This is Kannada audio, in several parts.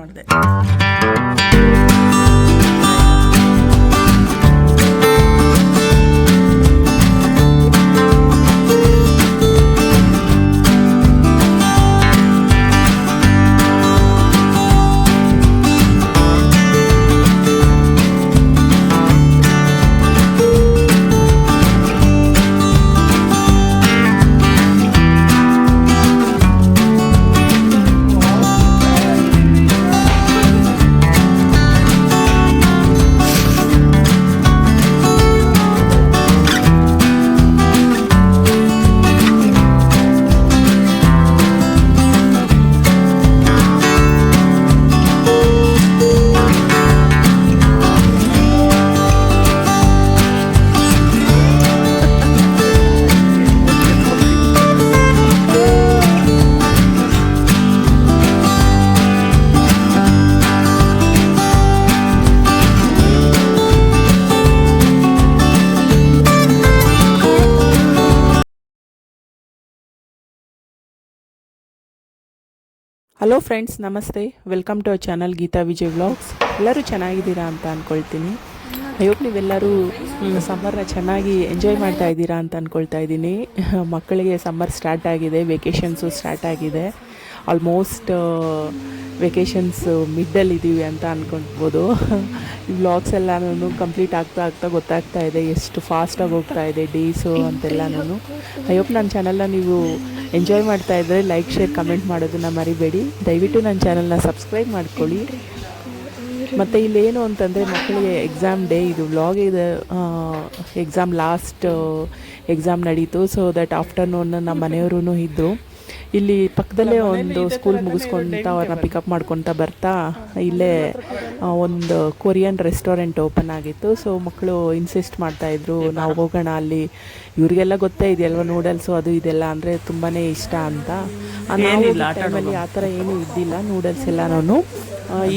ಮಾಡಿದೆ. Hello friends, namaste. Welcome to our channel Geetha Vijay vlogs. ಎಲ್ಲರೂ ಚೆನ್ನಾಗಿದ್ದೀರಾ ಅಂತ ಅಂದ್ಕೊಳ್ತೀನಿ. ಹೋಪ್ ನೀವೆಲ್ಲರೂ ಸಮ್ಮರ್ನ ಚೆನ್ನಾಗಿ ಎಂಜಾಯ್ ಮಾಡ್ತಾ ಇದ್ದೀರಾ ಅಂತ ಅಂದ್ಕೊಳ್ತಾ ಇದ್ದೀನಿ. ಮಕ್ಕಳಿಗೆ ಸಮ್ಮರ್ ಸ್ಟಾರ್ಟ್ ಆಗಿದೆ, ವೆಕೇಷನ್ಸು ಸ್ಟಾರ್ಟ್ ಆಗಿದೆ. ಆಲ್ಮೋಸ್ಟ್ ವೆಕೇಷನ್ಸ್ ಮಿಡ್ಡಲ್ಲಿದ್ದೀವಿ ಅಂತ ಅಂದ್ಕೊಳ್ಬೋದು. ಈ ವ್ಲಾಗ್ಸ್ ಎಲ್ಲನೂ ಕಂಪ್ಲೀಟ್ ಆಗ್ತಾ ಗೊತ್ತಾಗ್ತಾ ಇದೆ ಎಷ್ಟು ಫಾಸ್ಟಾಗಿ ಹೋಗ್ತಾ ಇದೆ ಡೇಸು ಅಂತೆಲ್ಲನೂ. ಹೋಪ್ ನನ್ನ ಚಾನಲ್ನ ನೀವು ಎಂಜಾಯ್ ಮಾಡ್ತಾ ಇದ್ದರೆ ಲೈಕ್, ಶೇರ್, ಕಮೆಂಟ್ ಮಾಡೋದನ್ನು ಮರಿಬೇಡಿ. ದಯವಿಟ್ಟು ನನ್ನ ಚಾನಲ್ನ ಸಬ್ಸ್ಕ್ರೈಬ್ ಮಾಡ್ಕೊಳ್ಳಿ. ಮತ್ತು ಇಲ್ಲೇನು ಅಂತಂದರೆ ಮಕ್ಕಳಿಗೆ ಎಕ್ಸಾಮ್ ಡೇ, ಇದು ವ್ಲಾಗ್ ಇದೆ. ಎಕ್ಸಾಮ್ ಲಾಸ್ಟ್ ಎಕ್ಸಾಮ್ ನಡೀತು. ಸೊ ದಟ್ ಆಫ್ಟರ್ನೂನ್ ನಮ್ಮ ಮನೆಯವರು ಇದ್ದರು. ಇಲ್ಲಿ ಪಕ್ಕದಲ್ಲೇ ಒಂದು ಸ್ಕೂಲ್ ಮುಗಿಸ್ಕೊತ ಅವ್ರನ್ನ ಪಿಕಪ್ ಮಾಡ್ಕೊತ ಬರ್ತಾ ಇಲ್ಲೇ ಒಂದು ಕೊರಿಯನ್ ರೆಸ್ಟೋರೆಂಟ್ ಓಪನ್ ಆಗಿತ್ತು. ಸೊ ಮಕ್ಕಳು ಇನ್ಸಿಸ್ಟ್ ಮಾಡ್ತಾಯಿದ್ರು, ನಾವು ಹೋಗೋಣ ಅಲ್ಲಿ. ಇವರಿಗೆಲ್ಲ ಗೊತ್ತೇ ಇದೆಯಲ್ವ, ನೂಡಲ್ಸು ಅದು ಇದೆಲ್ಲ ಅಂದರೆ ತುಂಬಾ ಇಷ್ಟ ಅಂತ. ಟೈಮಲ್ಲಿ ಆ ಥರ ಏನೂ ಇದ್ದಿಲ್ಲ. ನೂಡಲ್ಸ್ ಎಲ್ಲನೂ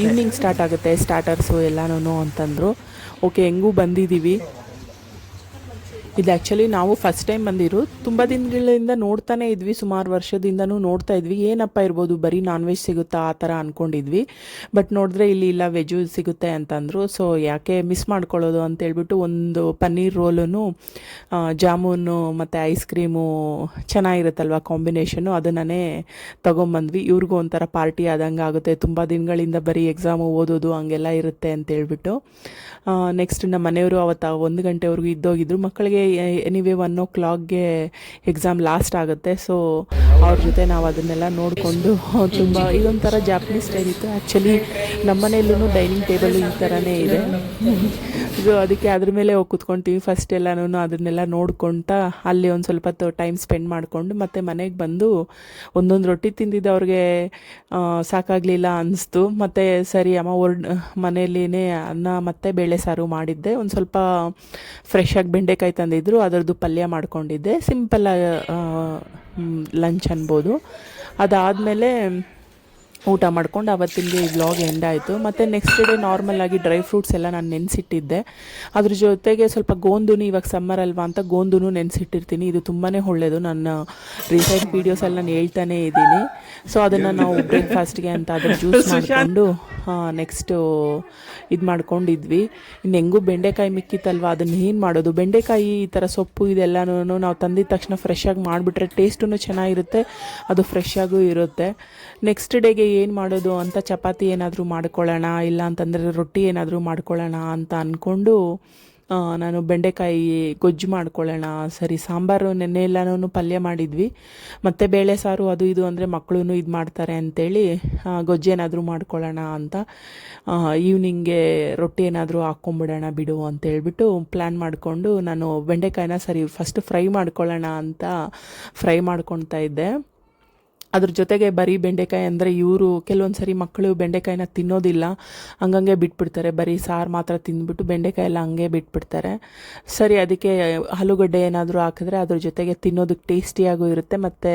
ಈವ್ನಿಂಗ್ ಸ್ಟಾರ್ಟ್ ಆಗುತ್ತೆ, ಸ್ಟಾರ್ಟರ್ಸು ಎಲ್ಲನೂ ಅಂತಂದರು. ಓಕೆ, ಹೆಂಗೂ ಬಂದಿದ್ದೀವಿ. ಇದು ಆ್ಯಕ್ಚುಲಿ ನಾವು ಫಸ್ಟ್ ಟೈಮ್ ಬಂದಿರು. ತುಂಬ ದಿನಗಳಿಂದ ನೋಡ್ತಾನೆ ಇದ್ವಿ, ಸುಮಾರು ವರ್ಷದಿಂದನೂ ನೋಡ್ತಾ ಇದ್ವಿ. ಏನಪ್ಪ ಇರ್ಬೋದು, ಬರೀ ನಾನ್ ವೆಜ್ ಸಿಗುತ್ತಾ ಆ ಥರ ಅಂದ್ಕೊಂಡಿದ್ವಿ. ಬಟ್ ನೋಡಿದ್ರೆ ಇಲ್ಲಿ ಇಲ್ಲ, ವೆಜ್ಜು ಸಿಗುತ್ತೆ ಅಂತಂದರು. ಸೊ ಯಾಕೆ ಮಿಸ್ ಮಾಡ್ಕೊಳ್ಳೋದು ಅಂತೇಳ್ಬಿಟ್ಟು ಒಂದು ಪನ್ನೀರ್ ರೋಲೂ, ಜಾಮೂನು ಮತ್ತು ಐಸ್ ಕ್ರೀಮು ಚೆನ್ನಾಗಿರುತ್ತಲ್ವ ಕಾಂಬಿನೇಷನು, ಅದನ್ನೇ ತೊಗೊಂಬಂದ್ವಿ. ಇವ್ರಿಗೂ ಒಂಥರ ಪಾರ್ಟಿ ಆದಂಗೆ ಆಗುತ್ತೆ. ತುಂಬ ದಿನಗಳಿಂದ ಬರೀ ಎಕ್ಸಾಮು ಓದೋದು ಹಂಗೆಲ್ಲ ಇರುತ್ತೆ ಅಂತೇಳ್ಬಿಟ್ಟು. ನೆಕ್ಸ್ಟ್ ನಮ್ಮ ಮನೆಯವರು ಅವತ್ತು 1 ಗಂಟೆವರೆಗೂ ಇದ್ದೋಗಿದ್ರು. ಮಕ್ಕಳಿಗೆ ಎನಿವೇ 1 o'clockಗೆ ಎಕ್ಸಾಮ್ ಲಾಸ್ಟ್ ಆಗುತ್ತೆ. ಸೊ ಅವ್ರ ಜೊತೆ ನಾವು ಅದನ್ನೆಲ್ಲ ನೋಡಿಕೊಂಡು ತುಂಬ ಇದೊಂಥರ ಜಾಪನೀಸ್ ಸ್ಟೈಲ್ ಇತ್ತು. ಆ್ಯಕ್ಚುಲಿ ನಮ್ಮ ಮನೆಯಲ್ಲೂ ಡೈನಿಂಗ್ ಟೇಬಲ್ ಈ ಥರನೇ ಇದೆ. ಸೊ ಅದಕ್ಕೆ ಅದ್ರ ಮೇಲೆ ಹೋಗಿ ಕೂತ್ಕೊಳ್ತೀವಿ. ಫಸ್ಟ್ ಎಲ್ಲನೂ ಅದನ್ನೆಲ್ಲ ನೋಡ್ಕೊತ ಅಲ್ಲಿ ಒಂದು ಸ್ವಲ್ಪ ಟೈಮ್ ಸ್ಪೆಂಡ್ ಮಾಡಿಕೊಂಡು ಮತ್ತೆ ಮನೆಗೆ ಬಂದು ಒಂದೊಂದು ರೊಟ್ಟಿ ತಿಂದಿದ್ದು ಅವ್ರಿಗೆ ಸಾಕಾಗಲಿಲ್ಲ ಅನ್ನಿಸ್ತು. ಮತ್ತು ಸರಿ ಅಮ್ಮ ಮನೆಯಲ್ಲಿನೇ ಅನ್ನ ಮತ್ತು ಬೇಳೆ ಸಾರು ಮಾಡಿದ್ದೆ. ಒಂದು ಸ್ವಲ್ಪ ಫ್ರೆಶ್ಶಾಗಿ ಬೆಂಡೆಕಾಯಿ ತಂದಿದ್ರು, ಅದರದ್ದು ಪಲ್ಯ ಮಾಡ್ಕೊಂಡಿದ್ದೆ. ಸಿಂಪಲ್ ಲಂಚ್ ಅನ್ಬೋದು. ಅದಾದಮೇಲೆ ಊಟ ಮಾಡ್ಕೊಂಡು ಅವತ್ತಿಗೆ ಈ ವ್ಲಾಗ್ ಎಂಡ್ ಆಯಿತು. ಮತ್ತು ನೆಕ್ಸ್ಟ್ ಡೇ ನಾರ್ಮಲಾಗಿ ಡ್ರೈ ಫ್ರೂಟ್ಸ್ ಎಲ್ಲ ನಾನು ನೆನೆಸಿಟ್ಟಿದ್ದೆ. ಅದ್ರ ಜೊತೆಗೆ ಸ್ವಲ್ಪ ಗೋಂದುನು, ಇವಾಗ ಸಮ್ಮರ್ ಅಲ್ವಾ ಅಂತ ಗೋಂದುನು ನೆನೆಸಿಟ್ಟಿರ್ತೀನಿ. ಇದು ತುಂಬಾ ಒಳ್ಳೆಯದು. ನನ್ನ ರೀಸೆಂಟ್ ವೀಡಿಯೋಸ್ ಎಲ್ಲ ನಾನು ಹೇಳ್ತಾನೇ ಇದ್ದೀನಿ. ಸೊ ಅದನ್ನು ನಾವು ಬ್ರೇಕ್ಫಾಸ್ಟ್ಗೆ ಅಂತ ಅದನ್ನು ಜ್ಯೂಸ್ ಮಾಡಿಕೊಂಡು ನೆಕ್ಸ್ಟು ಇದು ಮಾಡ್ಕೊಂಡಿದ್ವಿ. ಇನ್ನು ಹೆಂಗೂ ಬೆಂಡೆಕಾಯಿ ಮಿಕ್ಕಿತ್ತಲ್ವ, ಅದನ್ನು ಏನು ಮಾಡೋದು. ಬೆಂಡೆಕಾಯಿ ಈ ಥರ ಸೊಪ್ಪು ಇದೆಲ್ಲನೂ ನಾವು ತಂದಿದ ತಕ್ಷಣ ಫ್ರೆಶ್ಶಾಗಿ ಮಾಡಿಬಿಟ್ರೆ ಟೇಸ್ಟೂ ಚೆನ್ನಾಗಿರುತ್ತೆ, ಅದು ಫ್ರೆಶ್ಶಾಗೂ ಇರುತ್ತೆ. ನೆಕ್ಸ್ಟ್ ಡೇಗೆ ಏನು ಮಾಡೋದು ಅಂತ ಚಪಾತಿ ಏನಾದರೂ ಮಾಡ್ಕೊಳ್ಳೋಣ, ಇಲ್ಲ ಅಂತಂದರೆ ರೊಟ್ಟಿ ಏನಾದರೂ ಮಾಡ್ಕೊಳ್ಳೋಣ ಅಂತ ಅಂದ್ಕೊಂಡು ನಾನು ಬೆಂಡೆಕಾಯಿ ಗೊಜ್ಜು ಮಾಡ್ಕೊಳ್ಳೋಣ. ಸರಿ, ಸಾಂಬಾರು ನೆನ್ನೆ ಎಲ್ಲನೂ ಪಲ್ಯ ಮಾಡಿದ್ವಿ, ಮತ್ತು ಬೇಳೆ ಸಾರು ಅದು ಇದು ಅಂದರೆ ಮಕ್ಕಳು ಇದು ಮಾಡ್ತಾರೆ ಅಂಥೇಳಿ ಗೊಜ್ಜೇನಾದರೂ ಮಾಡ್ಕೊಳ್ಳೋಣ ಅಂತ. ಈವ್ನಿಂಗೆ ರೊಟ್ಟಿ ಏನಾದರೂ ಹಾಕ್ಕೊಂಬಿಡೋಣ ಬಿಡು ಅಂತೇಳ್ಬಿಟ್ಟು ಪ್ಲ್ಯಾನ್ ಮಾಡಿಕೊಂಡು ನಾನು ಬೆಂಡೆಕಾಯಿನ ಸರಿ ಫಸ್ಟ್ ಫ್ರೈ ಮಾಡ್ಕೊಳ್ಳೋಣ ಅಂತ ಫ್ರೈ ಮಾಡ್ಕೊಳ್ತಾ ಇದ್ದೆ. ಅದ್ರ ಜೊತೆಗೆ ಬರೀ ಬೆಂಡೆಕಾಯಿ ಅಂದರೆ ಇವರು ಕೆಲವೊಂದು ಸರಿ ಮಕ್ಕಳು ಬೆಂಡೆಕಾಯಿನ ತಿನ್ನೋದಿಲ್ಲ, ಹಂಗಂಗೆ ಬಿಟ್ಬಿಡ್ತಾರೆ. ಬರೀ ಸಾರು ಮಾತ್ರ ತಿಂದ್ಬಿಟ್ಟು ಬೆಂಡೆಕಾಯಿ ಎಲ್ಲ ಹಂಗೆ ಬಿಟ್ಬಿಡ್ತಾರೆ. ಸರಿ, ಅದಕ್ಕೆ ಆಲೂಗಡ್ಡೆ ಏನಾದರೂ ಹಾಕಿದ್ರೆ ಅದ್ರ ಜೊತೆಗೆ ತಿನ್ನೋದಕ್ಕೆ ಟೇಸ್ಟಿಯಾಗೂ ಇರುತ್ತೆ, ಮತ್ತು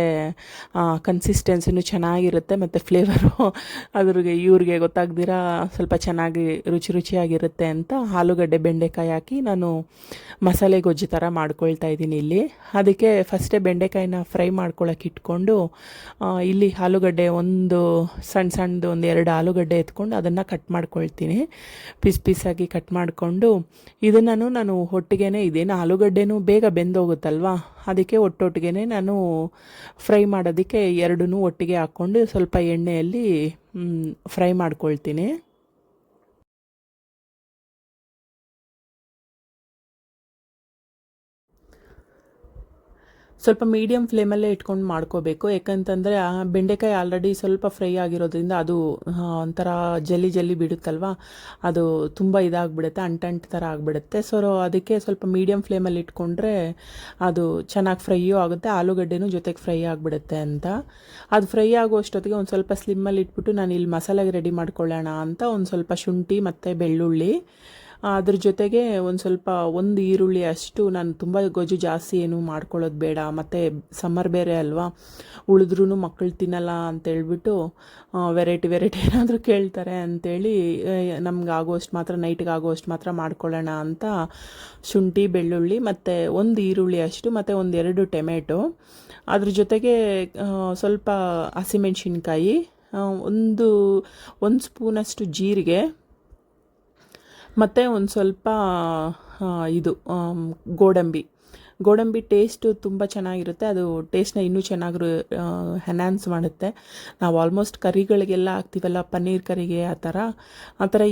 ಕನ್ಸಿಸ್ಟೆನ್ಸಿನೂ ಚೆನ್ನಾಗಿರುತ್ತೆ, ಮತ್ತು ಫ್ಲೇವರು ಇವ್ರಿಗೆ ಗೊತ್ತಾಗ್ದಿರ ಸ್ವಲ್ಪ ಚೆನ್ನಾಗಿ ರುಚಿಯಾಗಿರುತ್ತೆ ಅಂತ ಆಲೂಗಡ್ಡೆ ಬೆಂಡೆಕಾಯಿ ಹಾಕಿ ನಾನು ಮಸಾಲೆ ಗೊಜ್ಜು ಥರ ಮಾಡ್ಕೊಳ್ತಾ ಇದ್ದೀನಿ ಇಲ್ಲಿ. ಅದಕ್ಕೆ ಫಸ್ಟೇ ಬೆಂಡೆಕಾಯಿನ ಫ್ರೈ ಮಾಡ್ಕೊಳ್ಳೋಕೆ ಇಟ್ಕೊಂಡು ಇಲ್ಲಿ ಆಲೂಗಡ್ಡೆ ಒಂದು ಸಣ್ಣದು ಒಂದು 2 ಆಲೂಗಡ್ಡೆ ಎತ್ಕೊಂಡು ಅದನ್ನು ಕಟ್ ಮಾಡ್ಕೊಳ್ತೀನಿ. ಪೀಸಾಗಿ ಕಟ್ ಮಾಡಿಕೊಂಡು ಇದನ್ನು ನಾನು ಒಟ್ಟಿಗೆ ಇದೇನು ಆಲೂಗಡ್ಡೆನೂ ಬೇಗ ಬೆಂದೋಗುತ್ತಲ್ವ, ಅದಕ್ಕೆ ಒಟ್ಟೊಟ್ಟಿಗೆ ನಾನು ಫ್ರೈ ಮಾಡೋದಕ್ಕೆ ಎರಡನ್ನೂ ಒಟ್ಟಿಗೆ ಹಾಕ್ಕೊಂಡು ಸ್ವಲ್ಪ ಎಣ್ಣೆಯಲ್ಲಿ ಫ್ರೈ ಮಾಡ್ಕೊಳ್ತೀನಿ. ಸ್ವಲ್ಪ ಮೀಡಿಯಮ್ ಫ್ಲೇಮಲ್ಲೇ ಇಟ್ಕೊಂಡು ಮಾಡ್ಕೋಬೇಕು. ಯಾಕಂತಂದರೆ ಆ ಬೆಂಡೆಕಾಯಿ ಆಲ್ರೆಡಿ ಸ್ವಲ್ಪ ಫ್ರೈ ಆಗಿರೋದ್ರಿಂದ ಅದು ಒಂಥರ ಜಲ್ಲಿ ಬಿಡುತ್ತಲ್ವ, ಅದು ತುಂಬ ಇದಾಗಿಬಿಡುತ್ತೆ, ಅಂಟು ಥರ ಆಗಿಬಿಡುತ್ತೆ. ಸೊ ಅದಕ್ಕೆ ಸ್ವಲ್ಪ ಮೀಡಿಯಮ್ ಫ್ಲೇಮಲ್ಲಿ ಇಟ್ಕೊಂಡ್ರೆ ಅದು ಚೆನ್ನಾಗಿ ಫ್ರೈಯೂ ಆಗುತ್ತೆ, ಆಲೂಗಡ್ಡೆನೂ ಜೊತೆಗೆ ಫ್ರೈ ಆಗಿಬಿಡುತ್ತೆ ಅಂತ. ಅದು ಫ್ರೈ ಆಗೋಷ್ಟೊತ್ತಿಗೆ ಒಂದು ಸ್ವಲ್ಪ ಸ್ಲಿಮ್ಮಲ್ಲಿ ಇಟ್ಬಿಟ್ಟು ನಾನು ಇಲ್ಲಿ ಮಸಾಲೆಗೆ ರೆಡಿ ಮಾಡ್ಕೊಳ್ಳೋಣ ಅಂತ ಒಂದು ಸ್ವಲ್ಪ ಶುಂಠಿ ಮತ್ತು ಬೆಳ್ಳುಳ್ಳಿ, ಅದ್ರ ಜೊತೆಗೆ ಒಂದು ಈರುಳ್ಳಿ ಅಷ್ಟು, ನಾನು ತುಂಬ ಗೊಜ್ಜು ಜಾಸ್ತಿ ಏನು ಮಾಡ್ಕೊಳ್ಳೋದು ಬೇಡ, ಮತ್ತು ಸಮ್ಮರ್ ಬೇರೆ ಅಲ್ವಾ, ಉಳಿದ್ರೂ ಮಕ್ಕಳು ತಿನ್ನಲ್ಲ ಅಂತೇಳ್ಬಿಟ್ಟು ವೆರೈಟಿ ಏನಾದರೂ ಕೇಳ್ತಾರೆ ಅಂಥೇಳಿ ನಮ್ಗೆ ಆಗೋಷ್ಟು ಮಾತ್ರ, ನೈಟ್ಗೆ ಆಗೋಷ್ಟು ಮಾತ್ರ ಮಾಡ್ಕೊಳ್ಳೋಣ ಅಂತ ಶುಂಠಿ ಬೆಳ್ಳುಳ್ಳಿ ಮತ್ತು ಒಂದು ಈರುಳ್ಳಿ ಅಷ್ಟು ಮತ್ತು 1-2 ಟೊಮೆಟೊ, ಅದ್ರ ಜೊತೆಗೆ ಸ್ವಲ್ಪ ಹಸಿಮೆಣ್ಸಿನ್ಕಾಯಿ, ಒಂದು ಸ್ಪೂನಷ್ಟು ಜೀರಿಗೆ ಮತ್ತು ಒಂದು ಸ್ವಲ್ಪ ಇದು ಗೋಡಂಬಿ ಟೇಸ್ಟು ತುಂಬ ಚೆನ್ನಾಗಿರುತ್ತೆ. ಅದು ಟೇಸ್ಟ್ನ ಇನ್ನೂ ಚೆನ್ನಾಗಿ ಎನ್ಹಾನ್ಸ್ ಮಾಡುತ್ತೆ. ನಾವು ಆಲ್ಮೋಸ್ಟ್ ಕರಿಗಳಿಗೆಲ್ಲ ಹಾಕ್ತೀವಲ್ಲ, ಪನ್ನೀರ್ ಕರಿಗೆ ಆ ಥರ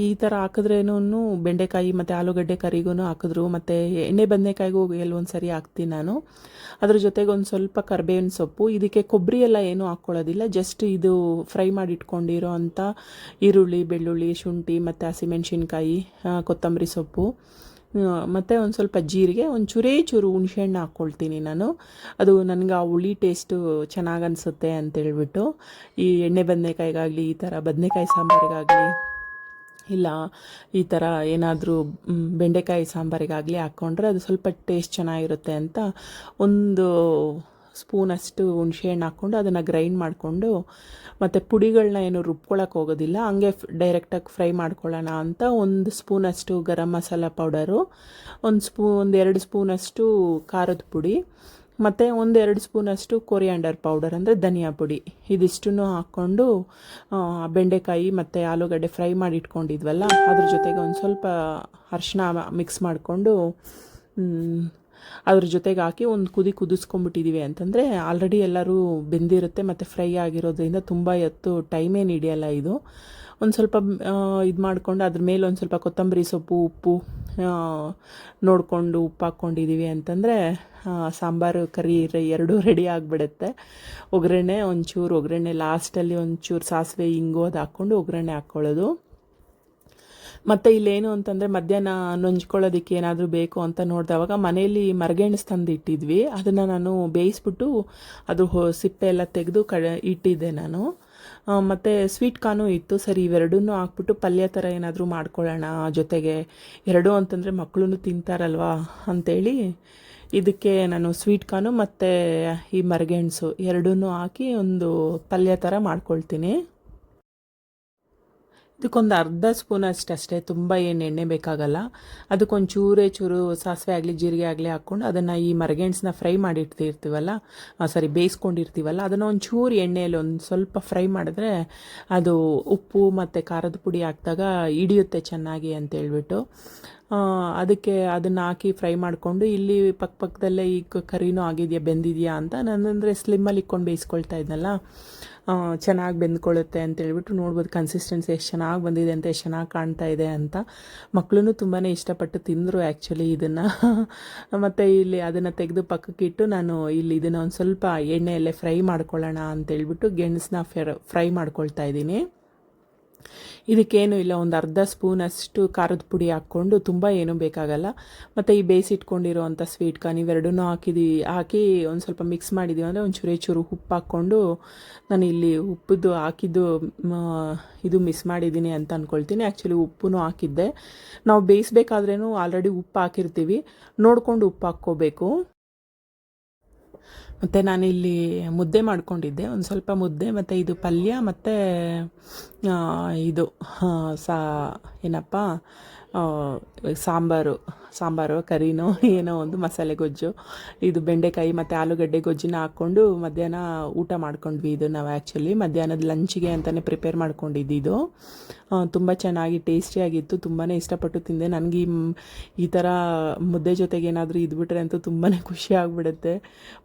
ಈ ಥರ ಹಾಕಿದ್ರೇನು ಬೆಂಡೆಕಾಯಿ ಮತ್ತು ಆಲೂಗಡ್ಡೆ ಕರಿಗೂ ಹಾಕಿದ್ರು, ಮತ್ತು ಎಣ್ಣೆ ಬದನೆಕಾಯಿಗೂ ಕೆಲವೊಂದು ಸರಿ ಹಾಕ್ತೀನಿ ನಾನು. ಅದ್ರ ಜೊತೆಗೆ ಒಂದು ಸ್ವಲ್ಪ ಕರಿಬೇವಿನ ಸೊಪ್ಪು, ಇದಕ್ಕೆ ಕೊಬ್ಬರಿ ಎಲ್ಲ ಏನೂ ಹಾಕ್ಕೊಳ್ಳೋದಿಲ್ಲ, ಜಸ್ಟ್ ಇದು ಫ್ರೈ ಮಾಡಿ ಇಟ್ಕೊಂಡಿರೋ ಅಂಥ ಈರುಳ್ಳಿ, ಬೆಳ್ಳುಳ್ಳಿ, ಶುಂಠಿ ಮತ್ತು ಹಸಿಮೆಣ್ಸಿನ್ಕಾಯಿ, ಕೊತ್ತಂಬರಿ ಸೊಪ್ಪು ಮತ್ತು ಒಂದು ಸ್ವಲ್ಪ ಜೀರಿಗೆ, ಒಂದು ಚೂರು ಹುಣಸೆಹಣ್ಣು ಹಾಕ್ಕೊಳ್ತೀನಿ ನಾನು. ಅದು ನನಗೆ ಆ ಹುಳಿ ಟೇಸ್ಟು ಚೆನ್ನಾಗಿ ಅನಿಸುತ್ತೆ ಅಂತೇಳ್ಬಿಟ್ಟು, ಈ ಎಣ್ಣೆ ಬದನೆಕಾಯಿಗಾಗಲಿ, ಈ ಥರ ಬದನೆಕಾಯಿ ಸಾಂಬಾರಿಗಾಗಲಿ, ಇಲ್ಲ ಈ ಥರ ಏನಾದರೂ ಬೆಂಡೆಕಾಯಿ ಸಾಂಬಾರಿಗಾಗಲಿ ಹಾಕ್ಕೊಂಡ್ರೆ ಅದು ಸ್ವಲ್ಪ ಟೇಸ್ಟ್ ಚೆನ್ನಾಗಿರುತ್ತೆ ಅಂತ ಒಂದು ಸ್ಪೂನಷ್ಟು ಹುಣಸೆಹಣ್ಣು ಹಾಕ್ಕೊಂಡು ಅದನ್ನು ಗ್ರೈಂಡ್ ಮಾಡಿಕೊಂಡು, ಮತ್ತು ಪುಡಿಗಳನ್ನ ಏನು ರುಬ್ಕೊಳ್ಳೋಕೆ ಹೋಗೋದಿಲ್ಲ, ಹಂಗೆ ಡೈರೆಕ್ಟಾಗಿ ಫ್ರೈ ಮಾಡ್ಕೊಳ್ಳೋಣ ಅಂತ ಒಂದು ಸ್ಪೂನಷ್ಟು ಗರಂ ಮಸಾಲ ಪೌಡರು, 1-2 ಸ್ಪೂನಷ್ಟು ಖಾರದ ಪುಡಿ, ಮತ್ತು 1-2 ಸ್ಪೂನಷ್ಟು ಕೊರಿಯಾಂಡರ್ ಪೌಡರ್ ಅಂದರೆ ಧನಿಯಾ ಪುಡಿ, ಇದಿಷ್ಟನ್ನು ಹಾಕ್ಕೊಂಡು ಬೆಂಡೆಕಾಯಿ ಮತ್ತು ಆಲೂಗಡ್ಡೆ ಫ್ರೈ ಮಾಡಿ ಇಟ್ಕೊಂಡಿದ್ವಲ್ಲ ಅದ್ರ ಜೊತೆಗೆ ಒಂದು ಸ್ವಲ್ಪ ಅರಿಶಿನ ಮಿಕ್ಸ್ ಮಾಡಿಕೊಂಡು ಅದ್ರ ಜೊತೆಗೆ ಹಾಕಿ ಒಂದು ಕುದಿಸ್ಕೊಂಡ್ಬಿಟ್ಟಿದ್ದೀವಿ ಅಂತಂದರೆ ಆಲ್ರೆಡಿ ಎಲ್ಲರೂ ಬೆಂದಿರುತ್ತೆ ಮತ್ತು ಫ್ರೈ ಆಗಿರೋದ್ರಿಂದ ತುಂಬ ಹೊತ್ತು ಟೈಮೇನು ಹಿಡಿಯಲ್ಲ ಇದು. ಒಂದು ಸ್ವಲ್ಪ ಇದು ಮಾಡಿಕೊಂಡು ಅದ್ರ ಮೇಲೆ ಒಂದು ಸ್ವಲ್ಪ ಕೊತ್ತಂಬರಿ ಸೊಪ್ಪು, ಉಪ್ಪು ನೋಡಿಕೊಂಡು ಉಪ್ಪು ಹಾಕ್ಕೊಂಡಿದ್ದೀವಿ ಅಂತಂದರೆ ಸಾಂಬಾರು ಕರಿ ಎರಡೂ ರೆಡಿ ಆಗಿಬಿಡುತ್ತೆ. ಒಗ್ಗರಣೆ ಲಾಸ್ಟಲ್ಲಿ ಒಂಚೂರು ಸಾಸಿವೆ ಹಿಂಗು ಅದು ಹಾಕ್ಕೊಂಡು ಒಗ್ಗರಣೆ ಹಾಕ್ಕೊಳ್ಳೋದು. ಮತ್ತು ಇಲ್ಲೇನು ಅಂತಂದರೆ ಮಧ್ಯಾಹ್ನ ನಂಚ್ಕೊಳ್ಳೋದಕ್ಕೆ ಏನಾದರೂ ಬೇಕು ಅಂತ ನೋಡಿದವಾಗ ಮನೆಯಲ್ಲಿ ಮರಗೆಣಸು ತಂದು ಇಟ್ಟಿದ್ವಿ, ಅದನ್ನು ನಾನು ಬೇಯಿಸ್ಬಿಟ್ಟು ಅದು ಸಿಪ್ಪೆ ಎಲ್ಲ ತೆಗೆದು ಇಟ್ಟಿದ್ದೆ ನಾನು. ಮತ್ತು ಸ್ವೀಟ್ ಕಾರ್ನು ಇತ್ತು, ಸರಿ ಇವೆರಡನ್ನೂ ಹಾಕ್ಬಿಟ್ಟು ಪಲ್ಯ ಥರ ಏನಾದರೂ ಮಾಡ್ಕೊಳ್ಳೋಣ ಜೊತೆಗೆ, ಎರಡೂ ಅಂತಂದರೆ ಮಕ್ಕಳು ತಿಂತಾರಲ್ವಾ ಅಂಥೇಳಿ ಇದಕ್ಕೆ ನಾನು ಸ್ವೀಟ್ ಕಾರ್ನು ಮತ್ತು ಈ ಮರಗೆಣಸು ಎರಡನ್ನೂ ಹಾಕಿ ಒಂದು ಪಲ್ಯ ಥರ ಮಾಡ್ಕೊಳ್ತೀನಿ. ಇದಕ್ಕೊಂದು ಅರ್ಧ ಸ್ಪೂನ್ ಅಷ್ಟೇ, ತುಂಬ ಏನು ಎಣ್ಣೆ ಬೇಕಾಗಲ್ಲ. ಅದಕ್ಕೊಂದು ಚೂರು ಸಾಸಿವೆ ಆಗಲಿ ಜೀರಿಗೆ ಆಗಲಿ ಹಾಕ್ಕೊಂಡು ಅದನ್ನು ಈ ಮರಗೆಣಸನ್ನ ಫ್ರೈ ಮಾಡಿರ್ತೀವಲ್ಲ, ಬೇಯಿಸ್ಕೊಂಡಿರ್ತೀವಲ್ಲ, ಅದನ್ನು ಒಂದು ಚೂರು ಎಣ್ಣೆಯಲ್ಲಿ ಒಂದು ಸ್ವಲ್ಪ ಫ್ರೈ ಮಾಡಿದ್ರೆ ಅದು ಉಪ್ಪು ಮತ್ತು ಖಾರದ ಪುಡಿ ಹಾಕಿದಾಗ ಹಿಡಿಯುತ್ತೆ ಚೆನ್ನಾಗಿ ಅಂತೇಳ್ಬಿಟ್ಟು ಅದಕ್ಕೆ ಅದನ್ನು ಹಾಕಿ ಫ್ರೈ ಮಾಡಿಕೊಂಡು, ಇಲ್ಲಿ ಪಕ್ಕದಲ್ಲೇ ಈಗ ಕರಿನೂ ಆಗಿದೆಯಾ ಬೆಂದಿದೆಯಾ ಅಂತ ನಾನಂದರೆ ಸ್ಲಿಮ್ಮಲ್ಲಿ ಇಟ್ಕೊಂಡು ಬೇಯಿಸ್ಕೊಳ್ತಾ ಇದ್ನಲ್ಲ, ಚೆನ್ನಾಗಿ ಬೆಂದ್ಕೊಳ್ಳುತ್ತೆ ಅಂತೇಳ್ಬಿಟ್ಟು ನೋಡ್ಬೋದು ಕನ್ಸಿಸ್ಟೆನ್ಸಿ ಎಷ್ಟು ಚೆನ್ನಾಗಿ ಬಂದಿದೆ ಅಂತ, ಎಷ್ಟು ಚೆನ್ನಾಗಿ ಕಾಣ್ತಾ ಇದೆ ಅಂತ. ಮಕ್ಕಳು ತುಂಬಾ ಇಷ್ಟಪಟ್ಟು ತಿಂದರು ಆ್ಯಕ್ಚುಲಿ ಇದನ್ನು. ಮತ್ತು ಇಲ್ಲಿ ಅದನ್ನು ತೆಗೆದು ಪಕ್ಕಕ್ಕಿಟ್ಟು ನಾನು ಇಲ್ಲಿ ಇದನ್ನು ಒಂದು ಸ್ವಲ್ಪ ಎಣ್ಣೆಯಲ್ಲೇ ಫ್ರೈ ಮಾಡ್ಕೊಳ್ಳೋಣ ಅಂತೇಳ್ಬಿಟ್ಟು ಗೆಣಸನ್ನ ಫ್ರೈ ಮಾಡ್ಕೊಳ್ತಾ ಇದ್ದೀನಿ. ಇದಕ್ಕೇನು ಇಲ್ಲ, ಒಂದು ಅರ್ಧ ಸ್ಪೂನಷ್ಟು ಖಾರದ ಪುಡಿ ಹಾಕ್ಕೊಂಡು, ತುಂಬ ಏನೂ ಬೇಕಾಗಲ್ಲ. ಮತ್ತು ಈ ಬೇಯಿಸಿಟ್ಕೊಂಡಿರೋ ಅಂಥ ಸ್ವೀಟ್ ಕಾರ್ನ್ ಇವೆರಡನ್ನೂ ಹಾಕಿ ಒಂದು ಸ್ವಲ್ಪ ಮಿಕ್ಸ್ ಮಾಡಿದ್ದೀವಿ ಅಂದರೆ ಒಂದು ಚೂರು ಉಪ್ಪು ಹಾಕ್ಕೊಂಡು, ನಾನು ಇಲ್ಲಿ ಉಪ್ಪದ್ದು ಹಾಕಿದ್ದು ಇದು ಮಿಸ್ ಮಾಡಿದ್ದೀನಿ ಅಂತ ಅಂದ್ಕೊಳ್ತೀನಿ. ಆ್ಯಕ್ಚುಲಿ ಉಪ್ಪು ಹಾಕಿದ್ದೆ, ನಾವು ಬೇಯಿಸ್ಬೇಕಾದ್ರೂ ಆಲ್ರೆಡಿ ಉಪ್ಪು ಹಾಕಿರ್ತೀವಿ, ನೋಡಿಕೊಂಡು ಉಪ್ಪು ಹಾಕ್ಕೋಬೇಕು. ಮತ್ತು ನಾನಿಲ್ಲಿ ಮುದ್ದೆ ಮಾಡ್ಕೊಂಡಿದ್ದೆ, ಒಂದು ಸ್ವಲ್ಪ ಮುದ್ದೆ ಮತ್ತು ಇದು ಪಲ್ಯ ಮತ್ತು ಇದು ಸಾ ಏನಪ್ಪ ಆ, ಸಾಂಬಾರು ಕರಿನೋ ಏನೋ ಒಂದು ಮಸಾಲೆ ಗೊಜ್ಜು, ಇದು ಬೆಂಡೆಕಾಯಿ ಮತ್ತು ಆಲೂಗಡ್ಡೆ ಗೊಜ್ಜನ್ನ ಹಾಕ್ಕೊಂಡು ಮಧ್ಯಾಹ್ನ ಊಟ ಮಾಡ್ಕೊಂಡ್ವಿ. ಇದು ನಾವು ಆ್ಯಕ್ಚುಲಿ ಮಧ್ಯಾಹ್ನದ ಲಂಚಿಗೆ ಅಂತಲೇ ಪ್ರಿಪೇರ್ ಮಾಡ್ಕೊಂಡಿದ್ದು. ಇದು ತುಂಬ ಚೆನ್ನಾಗಿ ಟೇಸ್ಟಿಯಾಗಿತ್ತು, ತುಂಬಾ ಇಷ್ಟಪಟ್ಟು ತಿಂದೆ. ನನಗೆ ಈ ಥರ ಮುದ್ದೆ ಜೊತೆಗೆ ಏನಾದರೂ ಇದ್ಬಿಟ್ರೆ ಅಂತೂ ತುಂಬಾ ಖುಷಿ ಆಗಿಬಿಡುತ್ತೆ.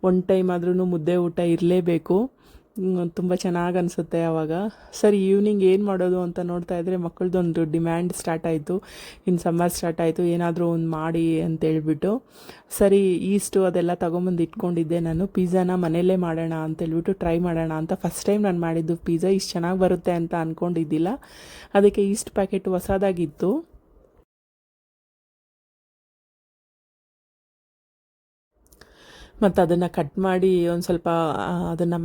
ಒನ್ ಟೈಮ್ ಆದ್ರೂ ಮುದ್ದೆ ಊಟ ಇರಲೇಬೇಕು, ತುಂಬ ಚೆನ್ನಾಗಿ ಅನಿಸುತ್ತೆ ಆವಾಗ. ಸರಿ, ಈವ್ನಿಂಗ್ ಏನು ಮಾಡೋದು ಅಂತ ನೋಡ್ತಾ ಇದ್ದರೆ ಮಕ್ಕಳದೊಂದು ಡಿಮ್ಯಾಂಡ್ ಸ್ಟಾರ್ಟ್ ಆಯಿತು. ಇನ್ನು ಸಮ್ಮರ್ ಸ್ಟಾರ್ಟ್ ಆಯಿತು, ಏನಾದರೂ ಒಂದು ಮಾಡಿ ಅಂತೇಳ್ಬಿಟ್ಟು ಸರಿ ಈಸ್ಟು ಅದೆಲ್ಲ ತೊಗೊಂಬಂದು ಇಟ್ಕೊಂಡಿದ್ದೆ. ನಾನು ಪಿಜ್ಜಾನ ಮನೆಯಲ್ಲೇ ಮಾಡೋಣ ಅಂತೇಳ್ಬಿಟ್ಟು ಟ್ರೈ ಮಾಡೋಣ ಅಂತ ಫಸ್ಟ್ ಟೈಮ್ ನಾನು ಮಾಡಿದ್ದು ಪಿಜ್ಜಾ. ಇಷ್ಟು ಚೆನ್ನಾಗಿ ಬರುತ್ತೆ ಅಂತ ಅಂದ್ಕೊಂಡಿದ್ದಿಲ್ಲ. ಅದಕ್ಕೆ ಈಸ್ಟ್ ಪ್ಯಾಕೆಟ್ ಹೊಸದಾಗಿತ್ತು. ಮತ್ತು ಅದನ್ನು ಕಟ್ ಮಾಡಿ ಒಂದು ಸ್ವಲ್ಪ ಅದನ್ನು